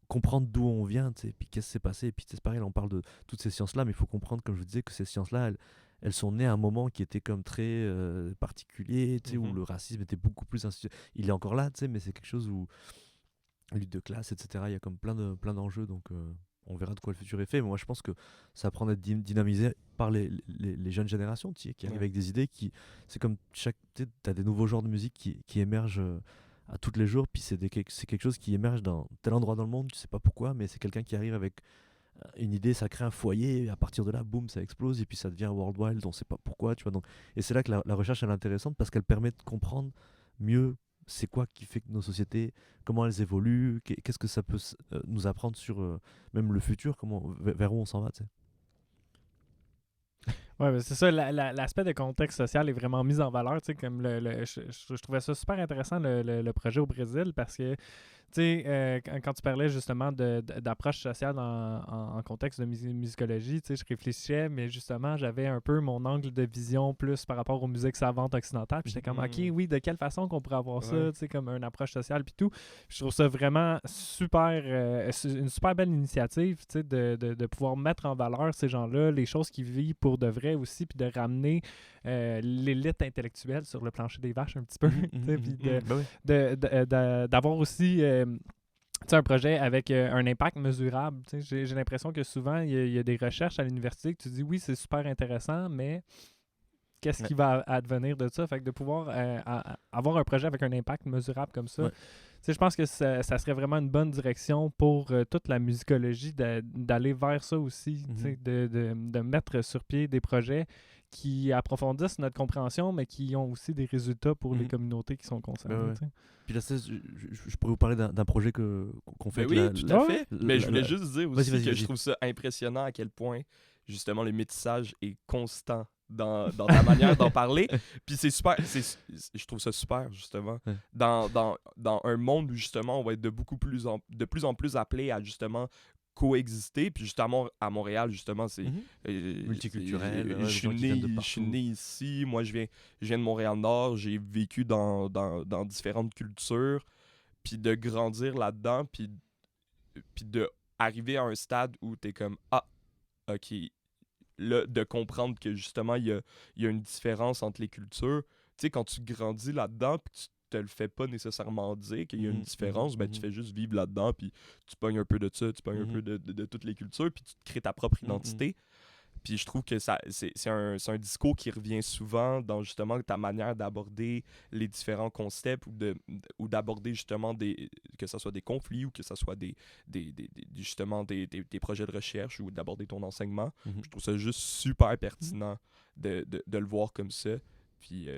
comprendre d'où on vient, puis qu'est-ce qui s'est passé. Et puis c'est pareil, là, on parle de toutes ces sciences-là, mais il faut comprendre, comme je vous disais, que ces sciences-là, elles sont nées à un moment qui était comme très particulier, où le racisme était beaucoup plus il est encore là, mais c'est quelque chose où lutte de classe, etc. Il y a comme plein d'enjeux, donc on verra de quoi le futur est fait. Mais moi, je pense que ça prend d'être dynamisé par les jeunes générations qui arrivent avec des idées. C'est comme tu as des nouveaux genres de musique qui émergent à tous les jours, puis c'est quelque chose qui émerge dans tel endroit dans le monde, tu sais pas pourquoi, mais c'est quelqu'un qui arrive avec une idée, ça crée un foyer, et à partir de là, boum, ça explose, et puis ça devient worldwide, on sait pas pourquoi, tu vois. Donc, et c'est là que la recherche elle est intéressante, parce qu'elle permet de comprendre mieux c'est quoi qui fait que nos sociétés, comment elles évoluent, qu'est-ce que ça peut nous apprendre sur même le futur, vers où on s'en va, tu sais. Ouais, c'est ça, l'aspect de contexte social est vraiment mis en valeur, tu sais, comme je trouvais ça super intéressant, le projet au Brésil, parce que, tu sais, quand tu parlais justement d'approche sociale en contexte de musicologie, tu sais, je réfléchissais, mais justement, j'avais un peu mon angle de vision plus par rapport aux musiques savantes occidentales, puis j'étais comme, ok, oui, de quelle façon qu'on pourrait avoir ça, tu sais, comme une approche sociale, puis tout. Puis je trouve ça vraiment une super belle initiative, tu sais, de pouvoir mettre en valeur ces gens-là, les choses qu'ils vivent pour de vrai aussi, puis de ramener l'élite intellectuelle sur le plancher des vaches un petit peu, puis d'avoir aussi un projet avec un impact mesurable. J'ai l'impression que souvent, il y a des recherches à l'université que tu dis, oui, c'est super intéressant, mais qu'est-ce qui va advenir de ça? Fait que de pouvoir avoir un projet avec un impact mesurable comme ça, je pense que ça serait vraiment une bonne direction pour toute la musicologie d'aller vers ça aussi, de mettre sur pied des projets qui approfondissent notre compréhension, mais qui ont aussi des résultats pour les communautés qui sont concernées. Puis là, je pourrais vous parler d'un projet qu'on fait. Oui, tout à fait. Mais je voulais juste dire aussi que je trouve ça impressionnant à quel point, justement, le métissage est constant dans ta manière d'en parler. Puis c'est super, je trouve ça super, justement, dans un monde où, justement, on va être de plus en plus appelé à, justement, coexister. Puis justement, à Montréal, justement, c'est multiculturel. Je suis né ici. Moi, je viens de Montréal-Nord. J'ai vécu dans différentes cultures. Puis de grandir là-dedans, puis de arriver à un stade où t'es comme, ah, OK, là, de comprendre que justement, il y a une différence entre les cultures. Tu sais, quand tu grandis là-dedans, puis tu te le fais pas nécessairement dire qu'il y a une différence, ben tu fais juste vivre là-dedans, puis tu pognes un peu de ça, tu pognes un peu de toutes les cultures, puis tu te crées ta propre identité. Puis je trouve que c'est un discours qui revient souvent dans justement ta manière d'aborder les différents concepts ou d'aborder justement que ce soit des conflits ou que ce soit justement des projets de recherche ou d'aborder ton enseignement. Je trouve ça juste super pertinent de le voir comme ça. Puis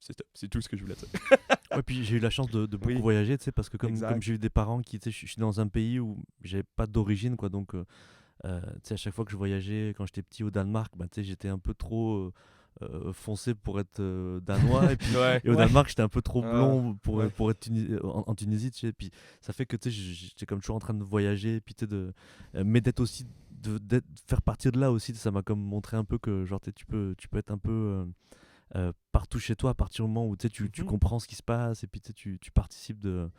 c'est tout ce que je voulais dire. Ouais, puis j'ai eu la chance de beaucoup voyager, tu sais, parce que comme j'ai eu des parents qui, tu sais, je suis dans un pays où j'avais pas d'origine, quoi, donc tu sais, à chaque fois que je voyageais, quand j'étais petit au Danemark, tu sais, j'étais un peu trop foncé pour être danois, et puis et au Danemark, j'étais un peu trop blond pour être en Tunisie, tu sais, puis ça fait que, tu sais, j'étais comme toujours en train de voyager, puis tu sais, mais d'être aussi, faire partir de là aussi, ça m'a comme montré un peu que, genre, tu peux être un peu... partout chez toi à partir du moment où tu comprends ce qui se passe et puis tu participes de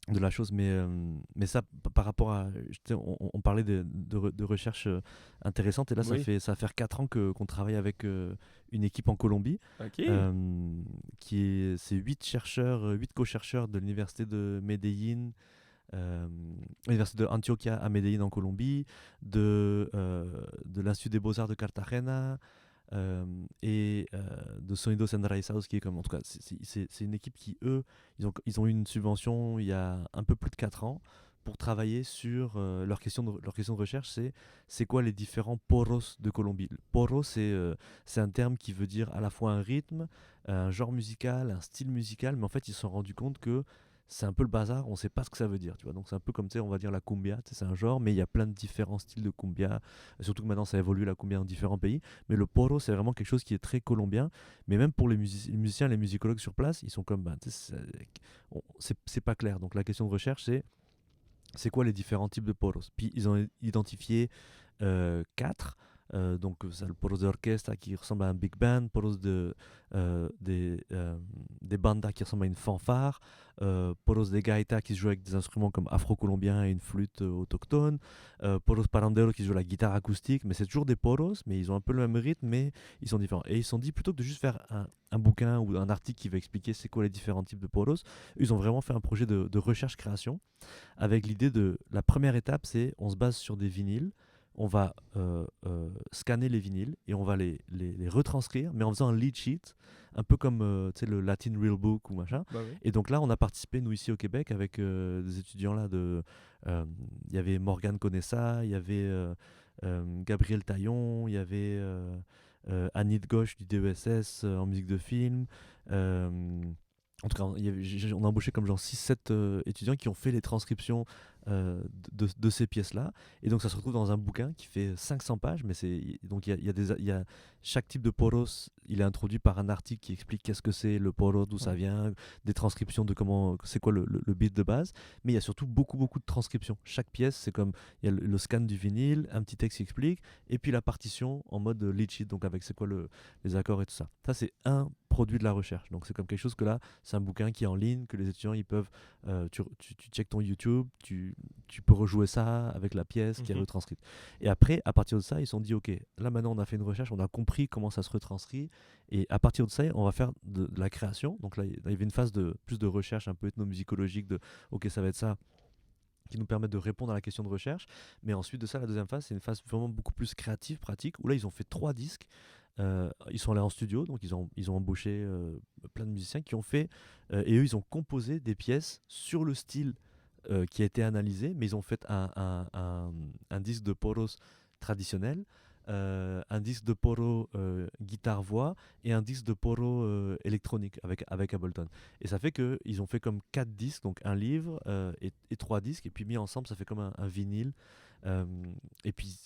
la chose, mais ça par rapport à on parlait de recherche intéressante, et là ça va faire 4 ans qu'on travaille avec une équipe en Colombie, c'est 8 co-chercheurs de l'université de Medellín, l'université de Antioquia à Medellín en Colombie, de l'Institut des Beaux-Arts de Cartagena, et de Sonidos Enraizados, qui est comme, en tout cas c'est une équipe qui, eux, ils ont eu une subvention il y a un peu plus de 4 ans pour travailler sur leur question de recherche, c'est quoi les différents poros de Colombie. Le poro, c'est un terme qui veut dire à la fois un rythme, un genre musical, un style musical, mais en fait ils se sont rendus compte que c'est un peu le bazar, on sait pas ce que ça veut dire, tu vois. Donc c'est un peu comme, tu sais, on va dire la cumbia, c'est un genre, mais il y a plein de différents styles de cumbia, surtout que maintenant ça évolue la cumbia dans différents pays, mais le poro, c'est vraiment quelque chose qui est très colombien, mais même pour les musiciens, les musicologues sur place, ils sont comme, c'est pas clair. Donc la question de recherche, c'est quoi les différents types de poros. Puis ils ont identifié 4. Donc c'est le poros d'orchestre qui ressemble à un big band, poros des bandas qui ressemblent à une fanfare, poros de gaita qui se joue avec des instruments comme afro-colombien et une flûte autochtone, poros parandero qui joue la guitare acoustique, mais c'est toujours des poros, mais ils ont un peu le même rythme, mais ils sont différents. Et ils se sont dit, plutôt que de juste faire un bouquin ou un article qui va expliquer c'est quoi les différents types de poros, ils ont vraiment fait un projet de recherche-création avec l'idée de, la première étape, c'est on se base sur des vinyles, on va scanner les vinyles et on va les retranscrire, mais en faisant un lead sheet, un peu comme le Latin Real Book ou machin. Bah oui. Et donc là, on a participé, nous, ici au Québec, avec des étudiants là il y avait Morgane Conessa, il y avait Gabriel Taillon, il y avait Annie de Gauche du DESS en musique de film. En tout cas, on a embauché comme genre 6-7 étudiants qui ont fait les transcriptions de ces pièces-là. Et donc ça se retrouve dans un bouquin qui fait 500 pages, mais donc il y a chaque type de poros, il est introduit par un article qui explique qu'est-ce que c'est le poro, d'où ça vient, des transcriptions de comment, c'est quoi le beat de base. Mais il y a surtout beaucoup de transcriptions. Chaque pièce, c'est comme, il y a le scan du vinyle, un petit texte qui explique, et puis la partition en mode lead sheet, donc avec c'est quoi les accords et tout ça. Ça, c'est un produit de la recherche. Donc c'est comme quelque chose que là, c'est un bouquin qui est en ligne, que les étudiants ils peuvent, tu checkes ton YouTube, tu peux rejouer ça avec la pièce qui est retranscrite. Et après, à partir de ça, ils se sont dit, ok, là maintenant on a fait une recherche, on a compris comment ça se retranscrit, et à partir de ça, on va faire de la création. Donc là, il y avait une phase plus de recherche un peu ethnomusicologique, ok, ça va être ça, qui nous permettent de répondre à la question de recherche. Mais ensuite de ça, la deuxième phase, c'est une phase vraiment beaucoup plus créative, pratique, où là, ils ont fait 3 disques. Ils sont allés en studio, donc ils ont embauché plein de musiciens qui ont fait, et eux, ils ont composé des pièces sur le style qui a été analysé, mais ils ont fait un disque de poros traditionnel, un disque de poro guitare-voix et un disque de poro électronique avec Ableton. Et ça fait qu'ils ont fait comme 4 disques, donc un livre et 3 disques, et puis mis ensemble, ça fait comme un vinyle. Et puis,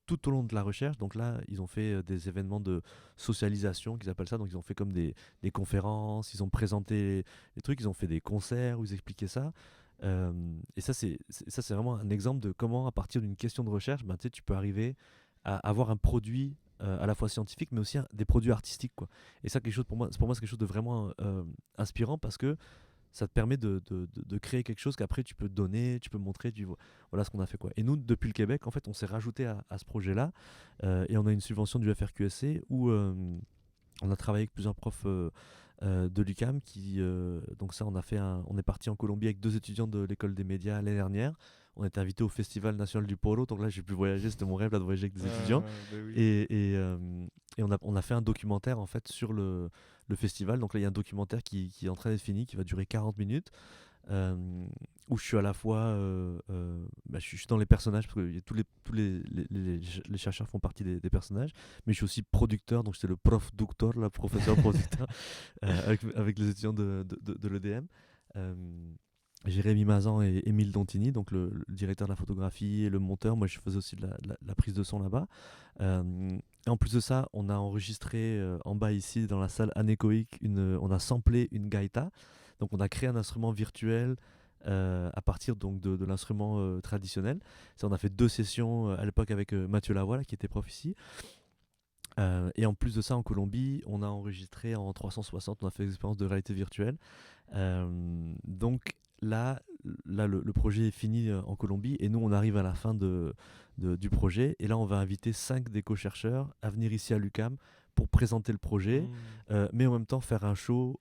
tout au long de la recherche, donc là, ils ont fait des événements de socialisation, qu'ils appellent ça. Donc, ils ont fait comme des conférences, ils ont présenté les trucs, ils ont fait des concerts où ils expliquaient ça. Et ça, c'est vraiment un exemple de comment, à partir d'une question de recherche, tu peux arriver à avoir un produit à la fois scientifique, mais aussi des produits artistiques, quoi. Et ça, pour moi, c'est quelque chose de vraiment inspirant, parce que ça te permet de créer quelque chose qu'après tu peux donner, tu peux montrer, voilà ce qu'on a fait, quoi. Et nous, depuis le Québec, en fait, on s'est rajouté à ce projet-là, et on a une subvention du FRQSC où on a travaillé avec plusieurs profs de l'UQAM donc ça, on est parti en Colombie avec 2 étudiants de l'école des médias l'année dernière, on était invité au Festival national du poro. Donc là, j'ai pu voyager. C'était mon rêve là, de voyager avec des étudiants. Ben oui. Et on a fait un documentaire en fait sur le festival. Donc là, il y a un documentaire qui est en train d'être fini, qui va durer 40 minutes. Où je suis à la fois je suis dans les personnages parce que tous les chercheurs font partie des personnages, mais je suis aussi producteur, donc c'est le prof docteur, la professeur producteur avec les étudiants de l'EDM. Jérémy Mazan et Émile Dontini, donc le directeur de la photographie et le monteur. Moi, je faisais aussi de la prise de son là-bas. Et en plus de ça, on a enregistré en bas ici, dans la salle anéchoïque, on a samplé une gaïta. Donc, on a créé un instrument virtuel à partir donc, de l'instrument traditionnel. On a fait 2 sessions à l'époque avec Mathieu Lavoie, qui était prof ici. Et en plus de ça, en Colombie, on a enregistré en 360, on a fait des expériences de réalité virtuelle. Donc là le projet est fini en Colombie et nous, on arrive à la fin du projet. Et là, on va inviter 5 d'éco-chercheurs à venir ici à l'UQAM pour présenter le projet, mais en même temps faire un show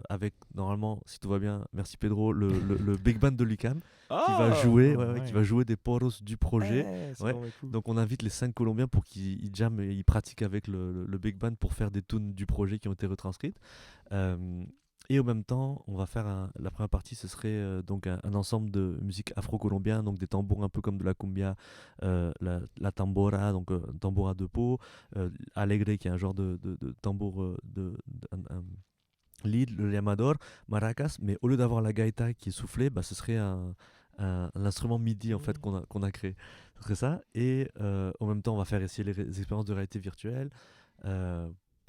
avec, normalement, si tout va bien, merci Pedro, le Big Band de l'UQAM qui va jouer, qui va jouer des poros du projet. Cool. Donc on invite les 5 Colombiens pour qu'ils jamment et ils pratiquent avec le Big Band pour faire des tunes du projet qui ont été retranscrites. Et en même temps, on va faire la première partie, ce serait donc un ensemble de musique afro-colombien, donc des tambours un peu comme de la cumbia, la tambora, donc tambora de peau, alegre qui est un genre de tambour un lead, le llamador, maracas, mais au lieu d'avoir la gaïta qui est soufflée, ce serait un instrument MIDI en fait qu'on a créé. Ce serait ça. Et en même temps, on va faire essayer les expériences de réalité virtuelle.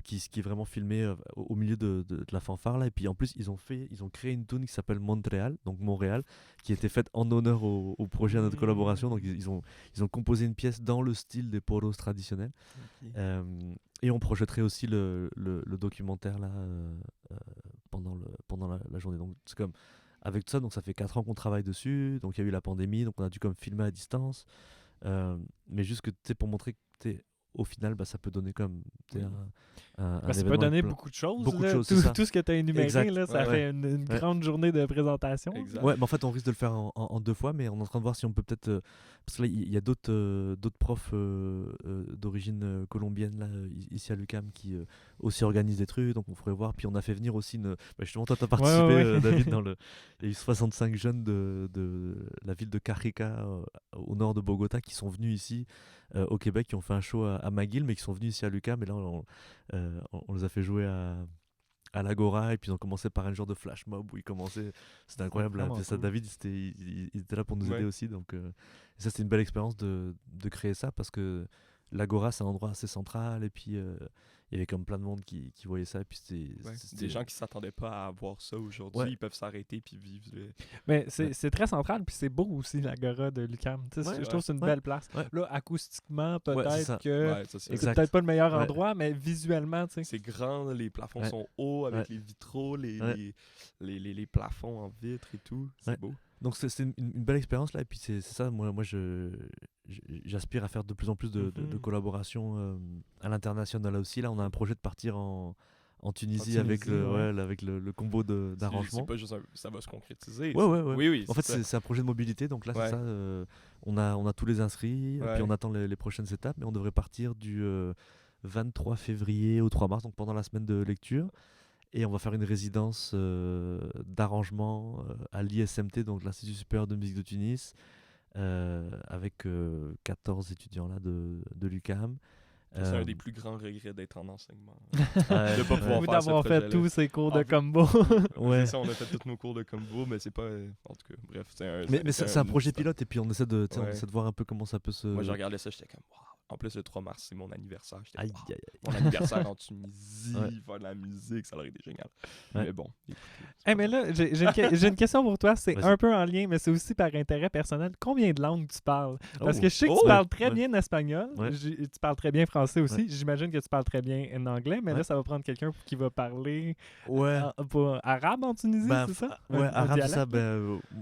Qui est vraiment filmé au milieu de la fanfare là. Et puis en plus ils ont créé une tune qui s'appelle Montréal, donc Montréal, qui a été faite en honneur au projet à notre collaboration. Donc ils ont composé une pièce dans le style des poros traditionnels. Et on projetterait aussi le documentaire là pendant la journée. Donc c'est comme avec tout ça, donc ça fait 4 ans qu'on travaille dessus. Donc il y a eu la pandémie, donc on a dû comme filmer à distance, mais juste que tu sais, pour montrer que au final, ça peut donner comme un ça événement. peut donner beaucoup de choses. Tout ce que tu as énuméré, là, ça fait une grande journée de présentation. Ouais, mais en fait, on risque de le faire en 2 fois, mais on est en train de voir si on peut peut-être... parce que là, il y a d'autres profs d'origine colombienne là, ici à l'UQAM qui aussi organisent des trucs, donc on pourrait voir. Puis on a fait venir aussi... justement, toi, tu as participé, David, il y a eu 65 jeunes de la ville de Carica, au nord de Bogota, qui sont venus ici au Québec, qui ont fait un show à McGill, mais qui sont venus ici à l'UQAM. Et là, on les a fait jouer à l'Agora, et puis ils ont commencé par un genre de flash mob où ils commençaient. C'était incroyable. Cool. Ça, David, il était là pour nous aider aussi. Donc, et ça, c'était une belle expérience de créer ça, parce que l'Agora, c'est un endroit assez central, et puis il y avait comme plein de monde qui voyait ça. Et puis c'était des gens qui s'attendaient pas à voir ça aujourd'hui, ils peuvent s'arrêter puis vivre. Mais c'est très central, puis c'est beau aussi l'Agora de l'UQAM. Je trouve que c'est une belle place. Là, acoustiquement, peut-être que c'est peut-être pas le meilleur endroit, mais visuellement, tu sais. C'est grand, les plafonds sont hauts avec les vitraux, les plafonds en vitre et tout. C'est beau. Donc c'est une belle expérience là, et puis c'est ça, moi j'aspire à faire de plus en plus de collaborations à l'international aussi. Là on a un projet de partir en Tunisie, avec le combo d'arrangements. C'est pas juste ça va se concrétiser. Oui, en fait c'est un projet de mobilité, donc là c'est ça, on a tous les inscrits, puis on attend les prochaines étapes, mais on devrait partir du 23 février au 3 mars, donc pendant la semaine de lecture. Et on va faire une résidence d'arrangement à l'ISMT, donc l'Institut supérieur de musique de Tunis, avec 14 étudiants là, de l'UQAM. C'est un des plus grands regrets d'être en enseignement. De pas pouvoir faire d'avoir fait tous ces cours de combo. C'est ça, on a fait tous nos cours de combo, mais c'est pas... En tout cas, bref. C'est un projet pilote, et puis on essaie de voir un peu comment ça peut se... Moi, j'ai regardé ça, j'étais comme... Wow. En plus, le 3 mars, c'est mon anniversaire. Mon anniversaire en Tunisie, faire de la musique, ça aurait été génial. Mais bon. Mais là, j'ai une question pour toi. C'est un peu en lien, mais c'est aussi par intérêt personnel. Combien de langues tu parles? Parce que je sais que tu parles très bien espagnol. Tu parles très bien français aussi. J'imagine que tu parles très bien en anglais, mais là, ça va prendre quelqu'un qui va parler arabe en Tunisie, c'est ça? Arabe, c'est ça.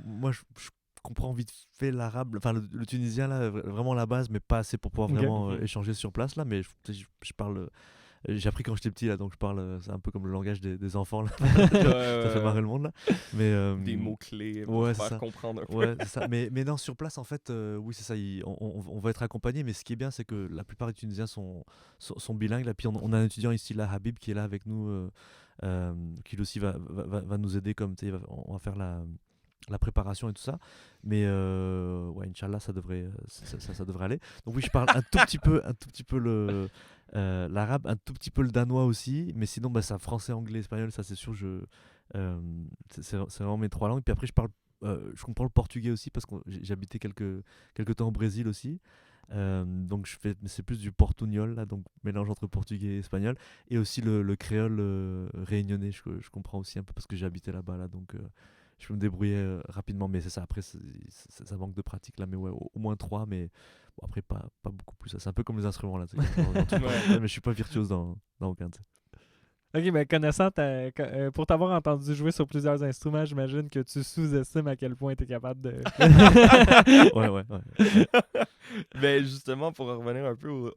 Moi, je comprends vite fait l'arabe, enfin le tunisien là, vraiment la base, mais pas assez pour pouvoir vraiment échanger sur place là, mais je parle J'ai appris quand j'étais petit, là, donc je parle, c'est un peu comme le langage des enfants, là. Ouais, Ça fait marrer le monde, là. Mais, des mots-clés pour ouais, c'est faire ça. comprendre un peu. Ouais, c'est ça. Mais non, sur place, en fait, oui, c'est ça. On va être accompagné, mais ce qui est bien, c'est que la plupart des Tunisiens sont bilingues. Là. Puis on a un étudiant ici, là, Habib, qui est là avec nous, qui lui aussi va nous aider, comme, tu sais, on va faire la préparation et tout ça. Mais ouais, Inch'Allah, ça devrait aller. Donc oui, je parle un tout petit peu l'arabe, un tout petit peu le danois aussi. Mais sinon, bah, ça, français, anglais, espagnol, ça c'est sûr, c'est vraiment mes 3 langues. Puis après, je comprends le portugais aussi parce que j'ai habité quelques temps au Brésil aussi. Donc c'est plus du portugnol là, donc mélange entre portugais et espagnol, et aussi le créole réunionnais. Je comprends aussi un peu parce que j'ai habité là-bas là, donc je peux me débrouiller rapidement. Mais c'est ça. Après, ça manque de pratique là, mais ouais, au moins 3. Mais bon, après pas beaucoup plus. C'est un peu comme les instruments là. Tu sais, mais je suis pas virtuose dans aucun. Tu sais. Ok, ben connaissant pour t'avoir entendu jouer sur plusieurs instruments, j'imagine que tu sous-estimes à quel point tu es capable de. Ouais. Mais justement, pour revenir un peu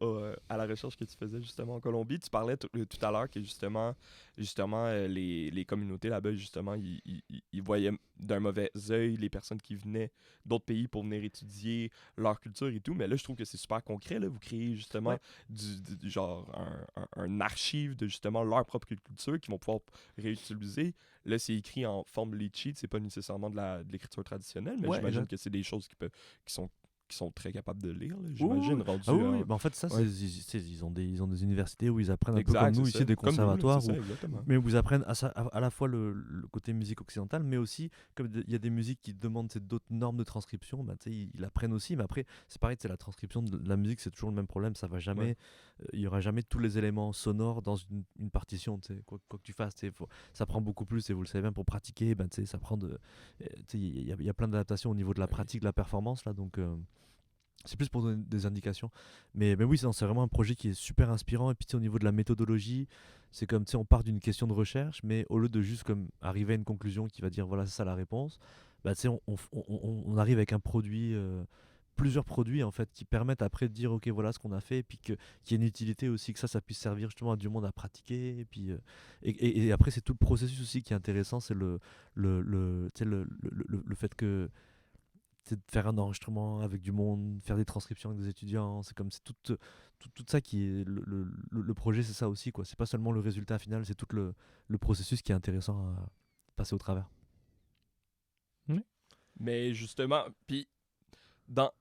à la recherche que tu faisais justement en Colombie, tu parlais tout à l'heure que justement les communautés là-bas, justement, ils voyaient d'un mauvais œil les personnes qui venaient d'autres pays pour venir étudier leur culture et tout. Mais là, je trouve que c'est super concret. Là. Vous créez justement du genre un archive de justement leur propre culture qu'ils vont pouvoir réutiliser. Là, c'est écrit en forme litchi, c'est pas nécessairement de l'écriture traditionnelle, mais j'imagine que c'est des choses qui sont très capables de lire, là, j'imagine, rendu Ah oui. Bah, en fait, ça, ouais. ils ont des universités où ils apprennent un peu Exact, comme nous c'est ici, ça. des Comme nous, conservatoires, c'est ça, exactement. mais où ils apprennent à la fois le côté musique occidentale, mais aussi, comme il y a des musiques qui demandent d'autres normes de transcription, bah, ils apprennent aussi. Mais après, c'est pareil, la transcription de la musique, c'est toujours le même problème. Ça va jamais, il y aura jamais tous les éléments sonores dans une partition. Quoi que tu fasses, ça prend beaucoup plus, et vous le savez bien, pour pratiquer, ben, ça prend il y a plein d'adaptations au niveau de la pratique, de la performance, là, donc. C'est plus pour donner des indications. Mais oui, c'est vraiment un projet qui est super inspirant. Et puis au niveau de la méthodologie, c'est comme on part d'une question de recherche, mais au lieu de juste comme arriver à une conclusion qui va dire voilà, c'est ça la réponse, bah, on arrive avec un produit, plusieurs produits en fait, qui permettent après de dire ok, voilà ce qu'on a fait, et puis qu'il y ait une utilité aussi, que ça puisse servir justement à du monde à pratiquer. Et puis et après, c'est tout le processus aussi qui est intéressant, c'est le fait que c'est de faire un enregistrement avec du monde, faire des transcriptions avec des étudiants, c'est tout ça qui est le projet, c'est ça aussi, quoi. C'est pas seulement le résultat final, c'est tout le processus qui est intéressant à passer au travers. Mais justement, puis dans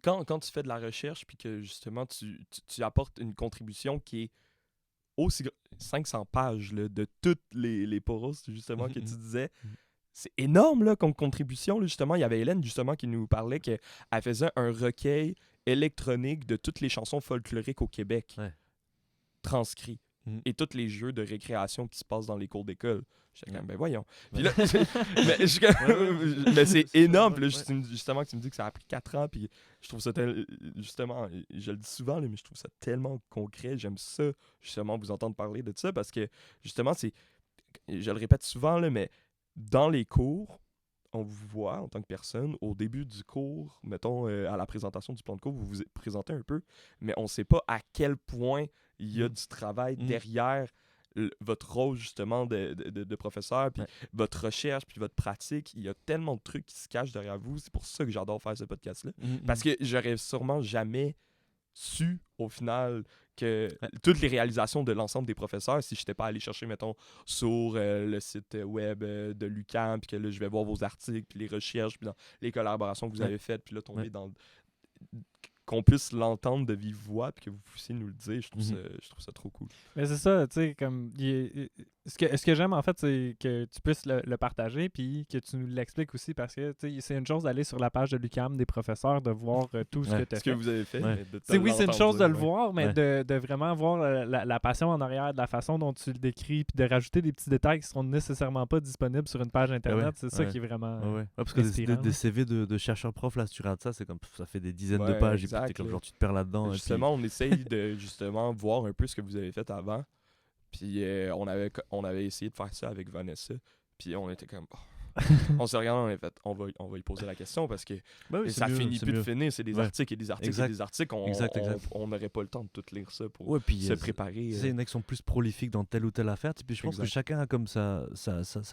quand tu fais de la recherche puis que justement tu apportes une contribution qui est aussi 500 pages là, de toutes les poros justement que tu disais. C'est énorme là, comme contribution. Là, justement, il y avait Hélène justement qui nous parlait qu'elle faisait un recueil électronique de toutes les chansons folkloriques au Québec, transcrits. Et tous les jeux de récréation qui se passent dans les cours d'école. J'étais comme, ben voyons. Puis là, mais c'est énorme. Là, justement, que tu me dis que ça a pris 4 ans. Puis je trouve ça justement, je le dis souvent, là, mais je trouve ça tellement concret. J'aime ça, justement, vous entendre parler de ça parce que, justement, je le répète souvent, là, mais dans les cours, on vous voit en tant que personne. Au début du cours, mettons, à la présentation du plan de cours, vous vous présentez un peu, mais on ne sait pas à quel point il y a du travail derrière votre rôle, justement, de professeur, puis votre recherche, puis votre pratique. Il y a tellement de trucs qui se cachent derrière vous. C'est pour ça que j'adore faire ce podcast-là. Parce que j'aurais sûrement jamais su, au final, que toutes les réalisations de l'ensemble des professeurs, si je n'étais pas allé chercher, mettons, sur le site web de l'UQAM, puis que là, je vais voir vos articles, puis les recherches, puis dans les collaborations que vous avez faites, puis là, tomber dans... qu'on puisse l'entendre de vive voix, puis que vous puissiez nous le dire, je trouve ça trop cool. Mais c'est ça, tu sais, comme... Ce que j'aime, en fait, c'est que tu puisses le partager, puis que tu nous l'expliques aussi, parce que, tu sais, c'est une chose d'aller sur la page de l'UQAM des professeurs, de voir tout ce que tu as fait. Ce que vous avez fait. Oui, c'est une chose de le voir, mais de vraiment voir la passion en arrière, de la façon dont tu le décris, puis de rajouter des petits détails qui ne seront nécessairement pas disponibles sur une page Internet, c'est ça qui est vraiment parce que des CV de chercheurs-profs, là, si tu regardes ça, c'est comme ça fait des dizaines de pages, et puis comme, genre, tu te perds là-dedans. Justement, on essaye de justement voir un peu ce que vous avez fait avant. Puis on avait essayé de faire ça avec Vanessa. Puis on était comme... On s'est regardé, on a fait, on va y poser la question parce que Bah oui, et c'est ça mieux, finit c'est plus de mieux. finir. C'est des Ouais. articles et des articles Exact. et des articles. Exact. On n'aurait pas le temps de tout lire ça pour Ouais, puis se préparer. c'est une action plus prolifique dans telle ou telle affaire. Puis je pense que Exact. chacun a comme sa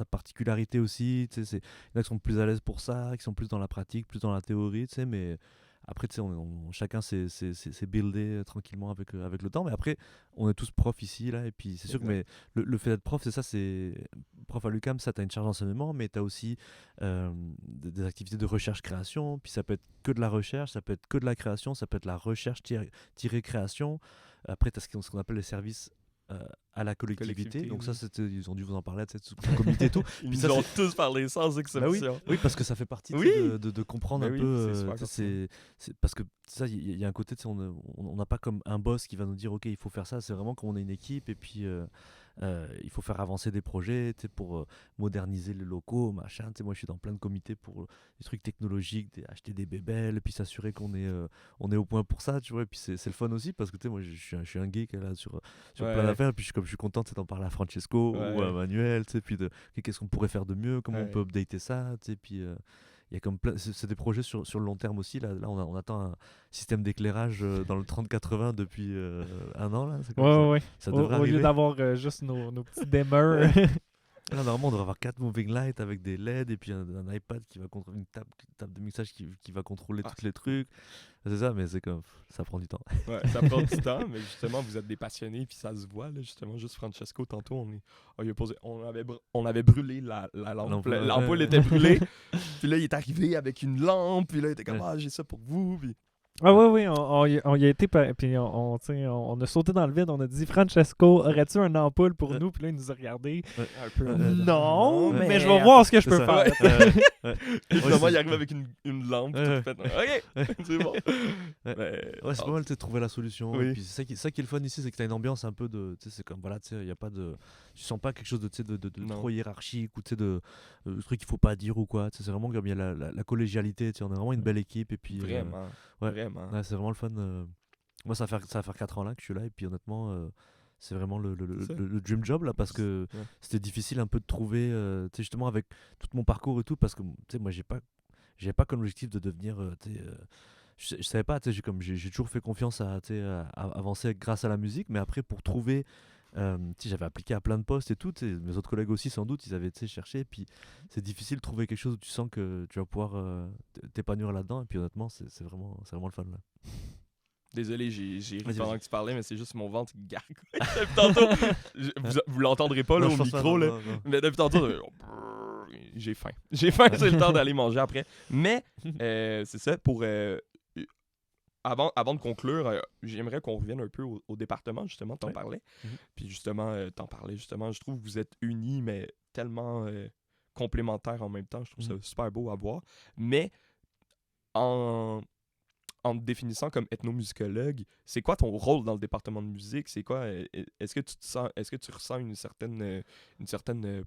particularité aussi. C'est il y en a qui sont plus à l'aise pour ça, qui sont plus dans la pratique, plus dans la théorie, mais après, chacun s'est buildé tranquillement avec le temps. Mais après, on est tous profs ici, là. Et puis, c'est sûr que Exact. le fait d'être prof, c'est ça. C'est prof à l'UQAM, ça, tu as une charge d'enseignement, mais tu as aussi des activités de recherche-création. Puis, ça peut être que de la recherche, ça peut être que de la création, ça peut être la recherche création. Après, tu as ce qu'on appelle les services à la collectivité. Donc, ça, ils ont dû vous en parler, tout le comité et tout. Ils Puis nous ça, ont tous parlé sans Bah exception. oui, parce que ça fait partie Oui. de comprendre Ben un oui, peu. c'est super important. Parce que ça, il y a un côté, on n'a pas comme un boss qui va nous dire, ok, il faut faire ça. C'est vraiment qu'on est une équipe et puis il faut faire avancer des projets pour moderniser les locaux, machin. Moi, je suis dans plein de comités pour des trucs technologiques, acheter des bébelles, et puis s'assurer qu'on est au point pour ça, tu vois. Et puis c'est le fun aussi parce que moi, je suis un geek là sur Ouais. plein d'affaires. Et puis je suis content d'en parler à Francesco ou à Ouais. Manuel, puis de qu'est-ce qu'on pourrait faire de mieux, comment on Ouais. peut updater ça, puis il y a comme c'est des projets sur le long terme aussi. Là on attend un système d'éclairage dans le 3080 depuis un an. Là. C'est comme ça. Ouais. Ça Au, devrait au lieu arriver. d'avoir juste nos petits dimmers. Là, normalement, on devrait avoir 4 moving lights avec des LED et puis un iPad qui va contrôler une table de mixage qui va contrôler tous les trucs. C'est ça, mais c'est comme ça prend du temps. Ouais, ça prend du temps, mais justement, vous êtes des passionnés, puis ça se voit, là, justement. Juste Francesco, tantôt, on avait brûlé la lampe. L'ampoule, L'ampoule ouais. était brûlée. Puis là, il est arrivé avec une lampe, puis là, il était comme, Ouais. ah, j'ai ça pour vous. Puis... Ah oui, on y a été, puis on a sauté dans le vide, on a dit Francesco, aurais-tu un ampoule pour nous? Puis là, il nous a regardé. Un peu. Non, ouais. mais je vais voir ce que je C'est peux ça. faire. Et Ouais, finalement, c'est- il arrive avec une lampe, puis Ouais. tout fait. Ok, c'est bon. Ouais. Mais, Ouais, c'est pas mal de trouver la solution. Oui. Et puis c'est ça qui est le fun ici, c'est que t'as une ambiance un peu de. C'est comme voilà, il y a pas de. Tu sens pas quelque chose de Non. trop hiérarchique ou de truc qu'il faut pas dire ou quoi. C'est vraiment comme il y a la collégialité. On est vraiment une belle équipe. Et puis, Vraiment. ouais. Vraiment. ouais, c'est vraiment le fun. Moi, ça va faire 4 ans là que je suis là. Et puis honnêtement, c'est vraiment Ça. le dream job là parce que Ouais. c'était difficile un peu de trouver, justement avec tout mon parcours et tout. Parce que moi, j'avais pas comme objectif de devenir. Je savais pas, j'ai toujours fait confiance à avancer grâce à la musique, mais après pour trouver, j'avais appliqué à plein de postes et tout, mes autres collègues aussi sans doute, ils avaient cherché, puis c'est difficile de trouver quelque chose où tu sens que tu vas pouvoir t'épanouir là-dedans, et puis honnêtement, c'est vraiment le fun là. Désolé, j'ai ri Vas-y, pendant vas-y. que tu parlais, mais c'est juste mon ventre qui gargouille depuis tantôt. Vous l'entendrez pas là, Non, au je pense pas, micro, non, là. non, non. Mais depuis tantôt, j'ai faim. J'ai faim, c'est le temps d'aller manger après. Mais, c'est ça, avant de conclure, j'aimerais qu'on revienne un peu au département, justement, t'en Ouais. parlais. Mhm. Puis justement, t'en parlais, justement, je trouve que vous êtes unis, mais tellement complémentaires en même temps. Je trouve ça super beau à voir. Mais, en te définissant comme ethnomusicologue, c'est quoi ton rôle dans le département de musique? C'est quoi? Est-ce que tu ressens une certaine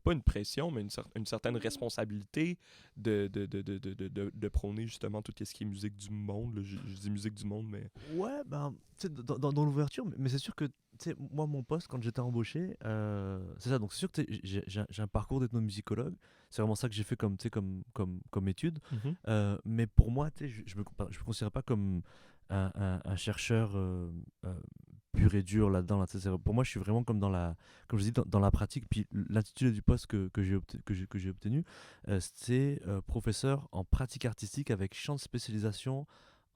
pas une pression, mais une certaine responsabilité de prôner justement tout ce qui est musique du monde? Là. Je dis musique du monde, mais... Ouais, ben, tu sais, dans l'ouverture, mais c'est sûr que, tu sais, moi, mon poste, quand j'étais embauché, c'est ça. Donc, c'est sûr que tu sais, j'ai un parcours d'ethnomusicologue. C'est vraiment ça que j'ai fait comme, tu sais, comme étude. Mais pour moi, tu sais, je me considère pas comme un chercheur pur et dur là-dedans. Là, tu sais, pour moi, je suis vraiment comme comme je dis, dans la pratique. Puis l'intitulé du poste que j'ai obtenu, c'est professeur en pratique artistique avec champ de spécialisation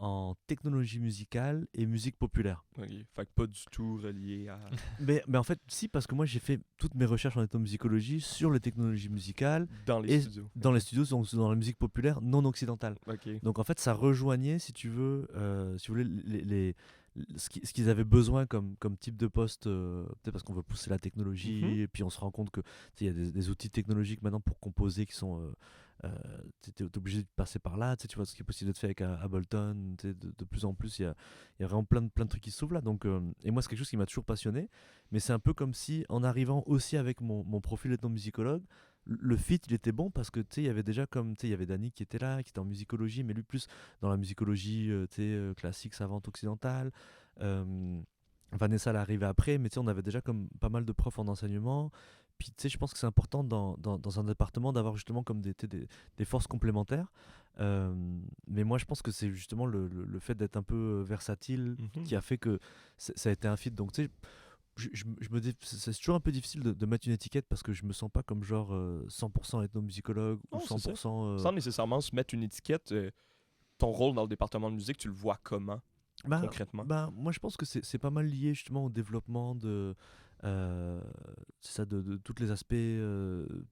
en technologie musicale et musique populaire. Ok. Fait que pas du tout relié à... Mais en fait, si, parce que moi j'ai fait toutes mes recherches en ethnomusicologie sur les technologies musicales Dans les et studios. dans les studios, donc dans la musique populaire non occidentale. Ok. Donc en fait, ça rejoignait, si tu veux, si vous voulez, ce qu'ils avaient besoin comme type de poste, peut-être parce qu'on veut pousser la technologie, et puis on se rend compte que il y a des outils technologiques maintenant pour composer qui sont... t'es obligé de passer par là, tu vois ce qui est possible d'être fait avec Ableton, de plus en plus il y a vraiment plein de trucs qui s'ouvrent là, donc, et moi c'est quelque chose qui m'a toujours passionné, mais c'est un peu comme si en arrivant aussi avec mon profil d'ethnomusicologue, le fit il était bon parce que il y avait déjà comme il y avait Dany qui était là, qui était en musicologie, mais lui plus dans la musicologie classique savante occidentale. Vanessa elle est arrivée après, mais on avait déjà comme pas mal de profs en enseignement. puis tu sais, je pense que c'est important dans un département d'avoir justement comme des forces complémentaires. Mais moi, je pense que c'est justement le fait d'être un peu versatile qui a fait que ça a été un fit. Donc tu sais, je me dis, c'est toujours un peu difficile de mettre une étiquette parce que je me sens pas comme genre 100% ethnomusicologue ou Non, c'est ça. 100%. Sans nécessairement se mettre une étiquette, ton rôle dans le département de musique, tu le vois comment, concrètement? Moi, je pense que c'est pas mal lié justement au développement euh, c'est ça, de tous les aspects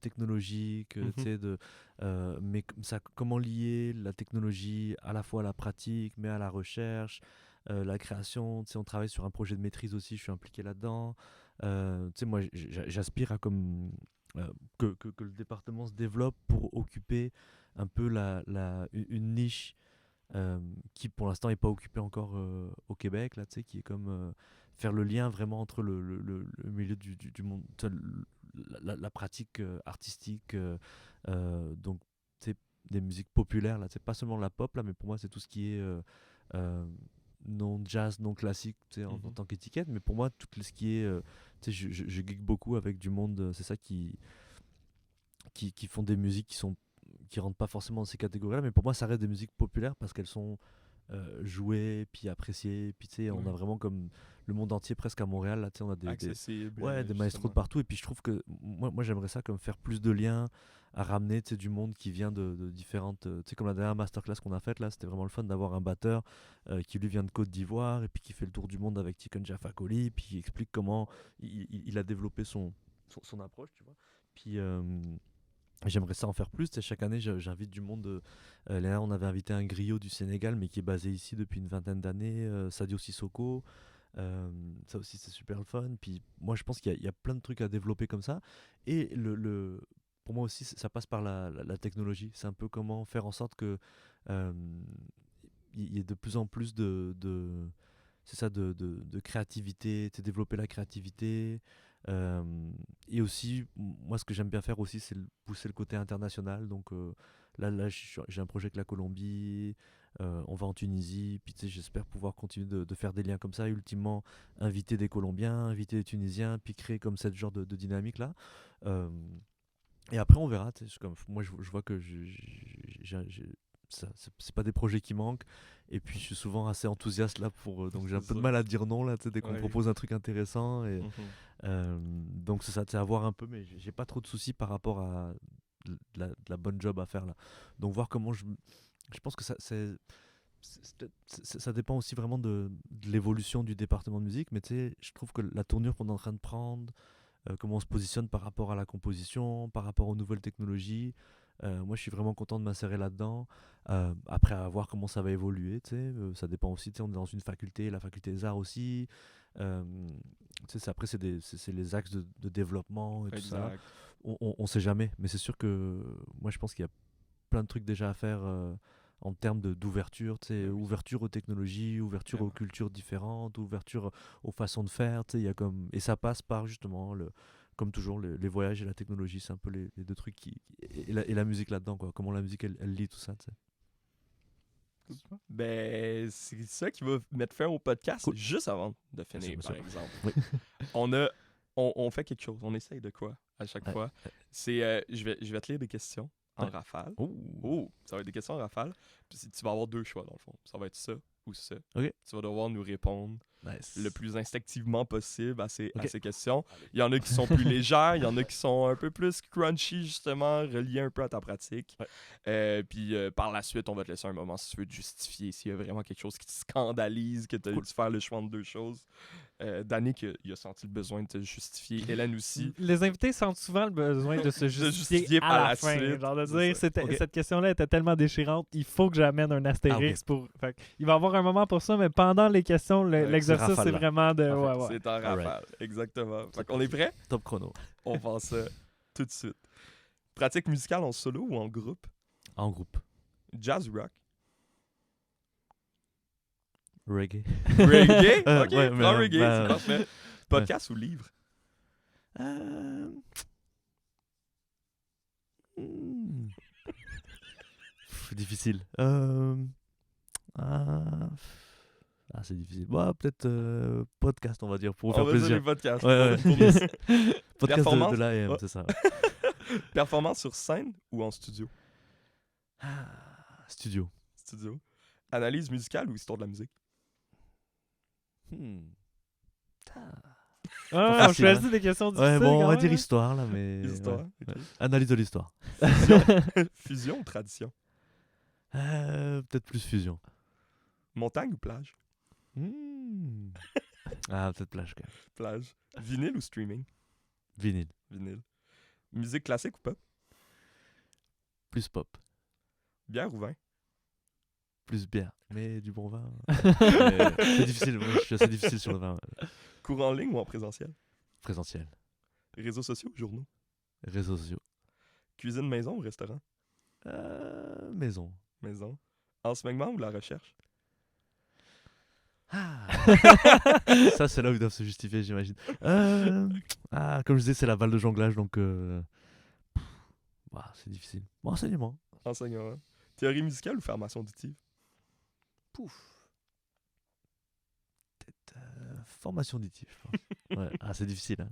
technologiques, tu sais, mais comment lier la technologie à la fois à la pratique, mais à la recherche, la création. Tu sais, on travaille sur un projet de maîtrise aussi, je suis impliqué là-dedans. Tu sais, moi, j'aspire à que le département se développe pour occuper un peu une niche qui pour l'instant n'est pas occupé encore au Québec, là, qui est comme faire le lien vraiment entre le milieu du monde, la pratique artistique, donc des musiques populaires, là, pas seulement la pop, là, mais pour moi c'est tout ce qui est euh, non jazz, non classique, en tant qu'étiquette, mais pour moi tout ce qui est, je geek beaucoup avec du monde, c'est ça qui font des musiques qui rentrent pas forcément dans ces catégories-là, mais pour moi ça reste des musiques populaires parce qu'elles sont jouées, puis appréciées, puis tu sais, on a vraiment comme le monde entier presque à Montréal, là, tu sais, on a accessible, des maestros de partout, et puis je trouve que moi j'aimerais ça comme faire plus de liens, à ramener, tu sais, du monde qui vient de différentes, tu sais, comme la dernière masterclass qu'on a faite là, c'était vraiment le fun d'avoir un batteur qui lui vient de Côte d'Ivoire, et puis qui fait le tour du monde avec Tiken Jah Fakoly, puis qui explique comment il a développé son approche, tu vois, puis j'aimerais ça en faire plus. Chaque année, j'invite du monde. Là, on avait invité un griot du Sénégal, mais qui est basé ici depuis une vingtaine d'années, Sadio Sissoko. Ça aussi, c'est super le fun. Puis moi, je pense qu'il y a plein de trucs à développer comme ça. Et pour moi aussi, ça passe par la technologie. C'est un peu comment faire en sorte que il y ait de plus en plus c'est ça, de créativité, développer la créativité. Et aussi, moi, ce que j'aime bien faire aussi, c'est pousser le côté international. Donc là j'ai un projet avec la Colombie, on va en Tunisie, puis tu sais, j'espère pouvoir continuer de faire des liens comme ça, et ultimement inviter des Colombiens, inviter des Tunisiens, puis créer comme cette genre de dynamique-là. Et après, on verra. Comme, moi, je vois que c'est pas des projets qui manquent, et puis je suis souvent assez enthousiaste là donc j'ai un peu de mal à dire non là, dès qu'on me propose un truc intéressant, et donc c'est ça, c'est à voir un peu, mais j'ai pas trop de soucis par rapport à de la bonne job à faire là. Donc voir comment je pense que ça dépend aussi vraiment de l'évolution du département de musique, mais tu sais, je trouve que la tournure qu'on est en train de prendre, comment on se positionne par rapport à la composition, par rapport aux nouvelles technologies. Moi, je suis vraiment content de m'insérer là-dedans. Après, à voir comment ça va évoluer, ça dépend aussi. On est dans une faculté, la faculté des arts aussi. Après, c'est les axes de développement et tout ça. On sait jamais, mais c'est sûr que moi, je pense qu'il y a plein de trucs déjà à faire en termes d'ouverture, ouverture aux technologies, ouverture aux cultures différentes, ouverture aux façons de faire. Et ça passe par justement comme toujours, les voyages et la technologie, c'est un peu les deux trucs et la musique là-dedans, quoi. Comment la musique, elle lie tout ça, Ben, c'est ça qui va mettre fin au podcast. Cool. Juste avant de finir, par exemple. Oui. On fait quelque chose. On essaye de quoi à chaque fois. C'est, je vais te lire des questions en rafale. Oh, ça va être des questions en rafale. Puis tu vas avoir deux choix, dans le fond. Ça va être ça ou ça. Okay. Tu vas devoir nous répondre le plus instinctivement possible à ces questions. Allez. Il y en a qui sont plus légères, il y en a qui sont un peu plus crunchy, justement, reliés un peu à ta pratique. Puis par la suite, on va te laisser un moment si tu veux te justifier, s'il y a vraiment quelque chose qui te scandalise, que tu as dû faire le choix de deux choses. Danick, il a senti le besoin de te justifier. Hélène aussi. Les invités sentent souvent le besoin de se justifier à la fin. Suite. Genre de dire, cette question-là était tellement déchirante, il faut que j'amène un astérix pour... Fait, il va y avoir un moment pour ça, mais pendant les questions, l'exercice, c'est vraiment de... C'est en rafale, exactement. Fait qu'on est prêt? Top chrono. On pense ça tout de suite. Pratique musicale en solo ou en groupe? En groupe. Jazz ou rock? Reggae. Reggae? Ok, ouais, reggae, c'est parfait. Podcast ou livre? Difficile. Ah, c'est difficile. Bah, peut-être podcast, on va dire, pour vous On faire va dire plaisir. les podcasts. Ouais, ouais. Pour nous. Podcast Performance. de l'AM, Ouais. c'est ça. Performance sur scène ou en studio? Studio. Studio. Analyse musicale ou histoire de la musique? Hmm. Ah, on facile, choisit des questions difficiles. Ouais, bon, on quand va même, dire hein. histoire, là, mais... Histoire. ouais. ok. Analyse de l'histoire. Fusion ou tradition? Peut-être plus fusion. Montagne ou plage? Hmm. Ah, peut-être plage, quand même. Plage. Vinyle ou streaming? Vinyle. Vinyle. Musique classique ou pop? Plus pop. Bière ou vin? Plus bière. Mais du bon vin. C'est difficile. Moi, je suis assez difficile sur le vin. Cours en ligne ou en présentiel? Présentiel. Réseaux sociaux ou journaux? Réseaux sociaux. Cuisine Maison ou restaurant? Maison. Maison. Enseignement ou la recherche? Ça, c'est là où ils doivent se justifier, j'imagine. Comme je disais, c'est la balle de jonglage, donc c'est difficile. Bon, enseignement. Enseignement. Théorie musicale ou formation auditive? Peut-être formation auditive, je pense. Ouais. Ah, c'est difficile. Hein.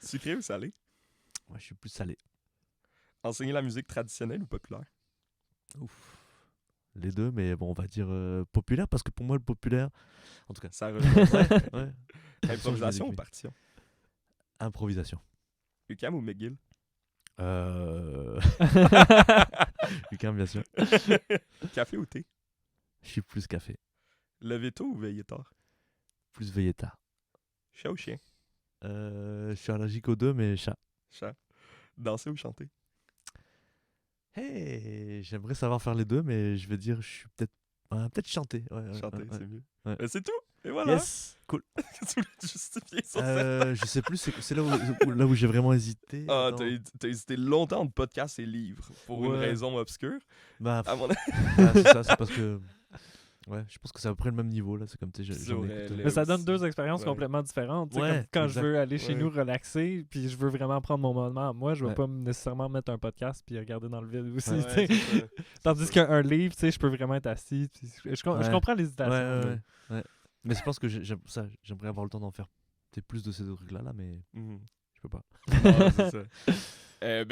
Sucré ou salé? Moi, je suis plus salé. Enseigner la musique traditionnelle ou populaire? Les deux, mais bon, on va dire populaire, parce que pour moi, le populaire, en tout cas, Ça rejoint. ouais. Improvisation ou Oui. partition? Improvisation. UQAM ou McGill? UQAM, bien sûr. Café ou thé? Je suis plus café, Lever tôt ou veiller tard? plus veiller tard. Chat ou chien? Je suis allergique aux deux, mais chat. Chat. Danser ou chanter? Hey, j'aimerais savoir faire les deux, mais je vais dire, je suis peut-être chanter. Ouais, Chanter, ouais. c'est mieux. Ouais. C'est tout! Et voilà! Yes, cool. Tu voulais te justifier sur ça. Je sais plus, c'est là où j'ai vraiment hésité. Ah, Attends. t'as hésité longtemps entre podcast et livre pour une Ouais. raison obscure. Bah, À mon avis, c'est ça, c'est parce que. Ouais, je pense que c'est à peu près le même niveau là. C'est comme tu sais, C'est j'en ai vrai, écouté. le- Mais ça donne aussi. deux expériences Ouais. complètement différentes. Tu sais, Ouais, comme quand exact. je veux aller chez Ouais. nous relaxer, puis je veux vraiment prendre mon moment à moi, je vais Ouais. pas nécessairement mettre un podcast puis regarder dans le vide aussi. Ouais. tu sais. c'est ça. Tandis qu'un livre, tu sais, je peux vraiment être assis. Puis je Ouais. comprends Ouais, l'hésitation. ouais. Mais je pense que j'aimerais avoir le temps d'en faire peut-être plus de ces deux trucs là, mais Mhm. je peux pas. Ah, c'est ça.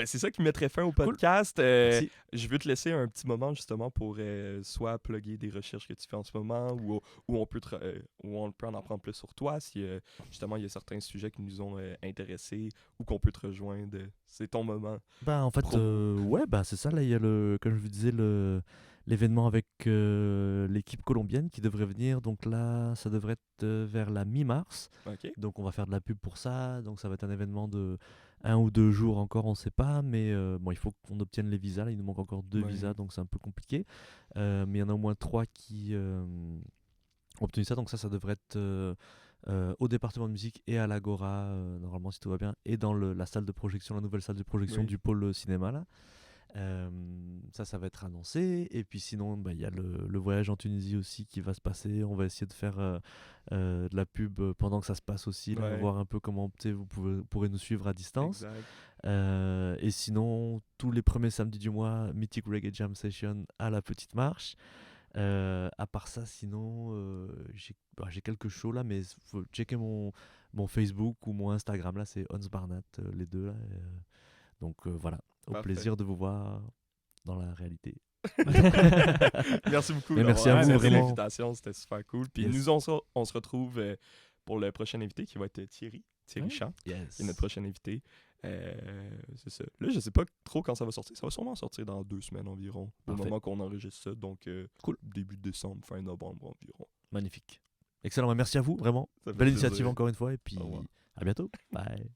C'est ça qui mettrait fin au podcast. Merci. Je veux te laisser un petit moment justement pour soit plugger des recherches que tu fais en ce moment ou où on peut en apprendre plus sur toi si justement il y a certains sujets qui nous ont intéressés ou qu'on peut te rejoindre. C'est ton moment. Bah en fait, ouais, bah c'est ça là. Il y a comme je vous disais, l'événement avec l'équipe colombienne qui devrait venir. Donc là, ça devrait être vers la mi-mars. OK? Donc on va faire de la pub pour ça. Donc ça va être un événement de 1 ou 2 jours encore, on ne sait pas. Mais bon, il faut qu'on obtienne les visas. Là, il nous manque encore 2 Ouais. visas, donc c'est un peu compliqué. Mais il y en a au moins 3 qui ont obtenu ça. Donc ça devrait être au département de musique et à l'Agora, normalement si tout va bien. Et dans la salle de projection, la nouvelle salle de projection Oui. du pôle cinéma là. Ça va être annoncé. Et puis sinon, bah, il y a le voyage en Tunisie aussi qui va se passer. On va essayer de faire de la pub pendant que ça se passe aussi, là, Ouais. voir un peu comment vous pourrez nous suivre à distance. Exact. Et sinon, tous les premiers samedis du mois, Mythic Reggae Jam Session à la Petite Marche. À part ça, sinon, j'ai quelques shows là, mais faut checker mon Facebook ou mon Instagram là, c'est Ons Barnat, les deux là. Donc voilà, au Parfait. plaisir de vous voir dans la réalité. Merci beaucoup. Mais merci d'avoir à vous, accepté vraiment. l'invitation, c'était super cool. Puis Yes. nous, on se retrouve pour le prochain invité qui va être Thierry Ouais. Champ, Yes. qui est notre prochain invité. C'est ça. Là, je sais pas trop quand ça va sortir. Ça va sûrement sortir dans 2 semaines environ, au Parfait. moment qu'on enregistre ça. Donc, Cool. début décembre, fin novembre environ. Magnifique. Excellent, merci à vous, vraiment. Ça fait Belle plaisir. initiative encore une fois, et puis Au revoir. à bientôt. Bye.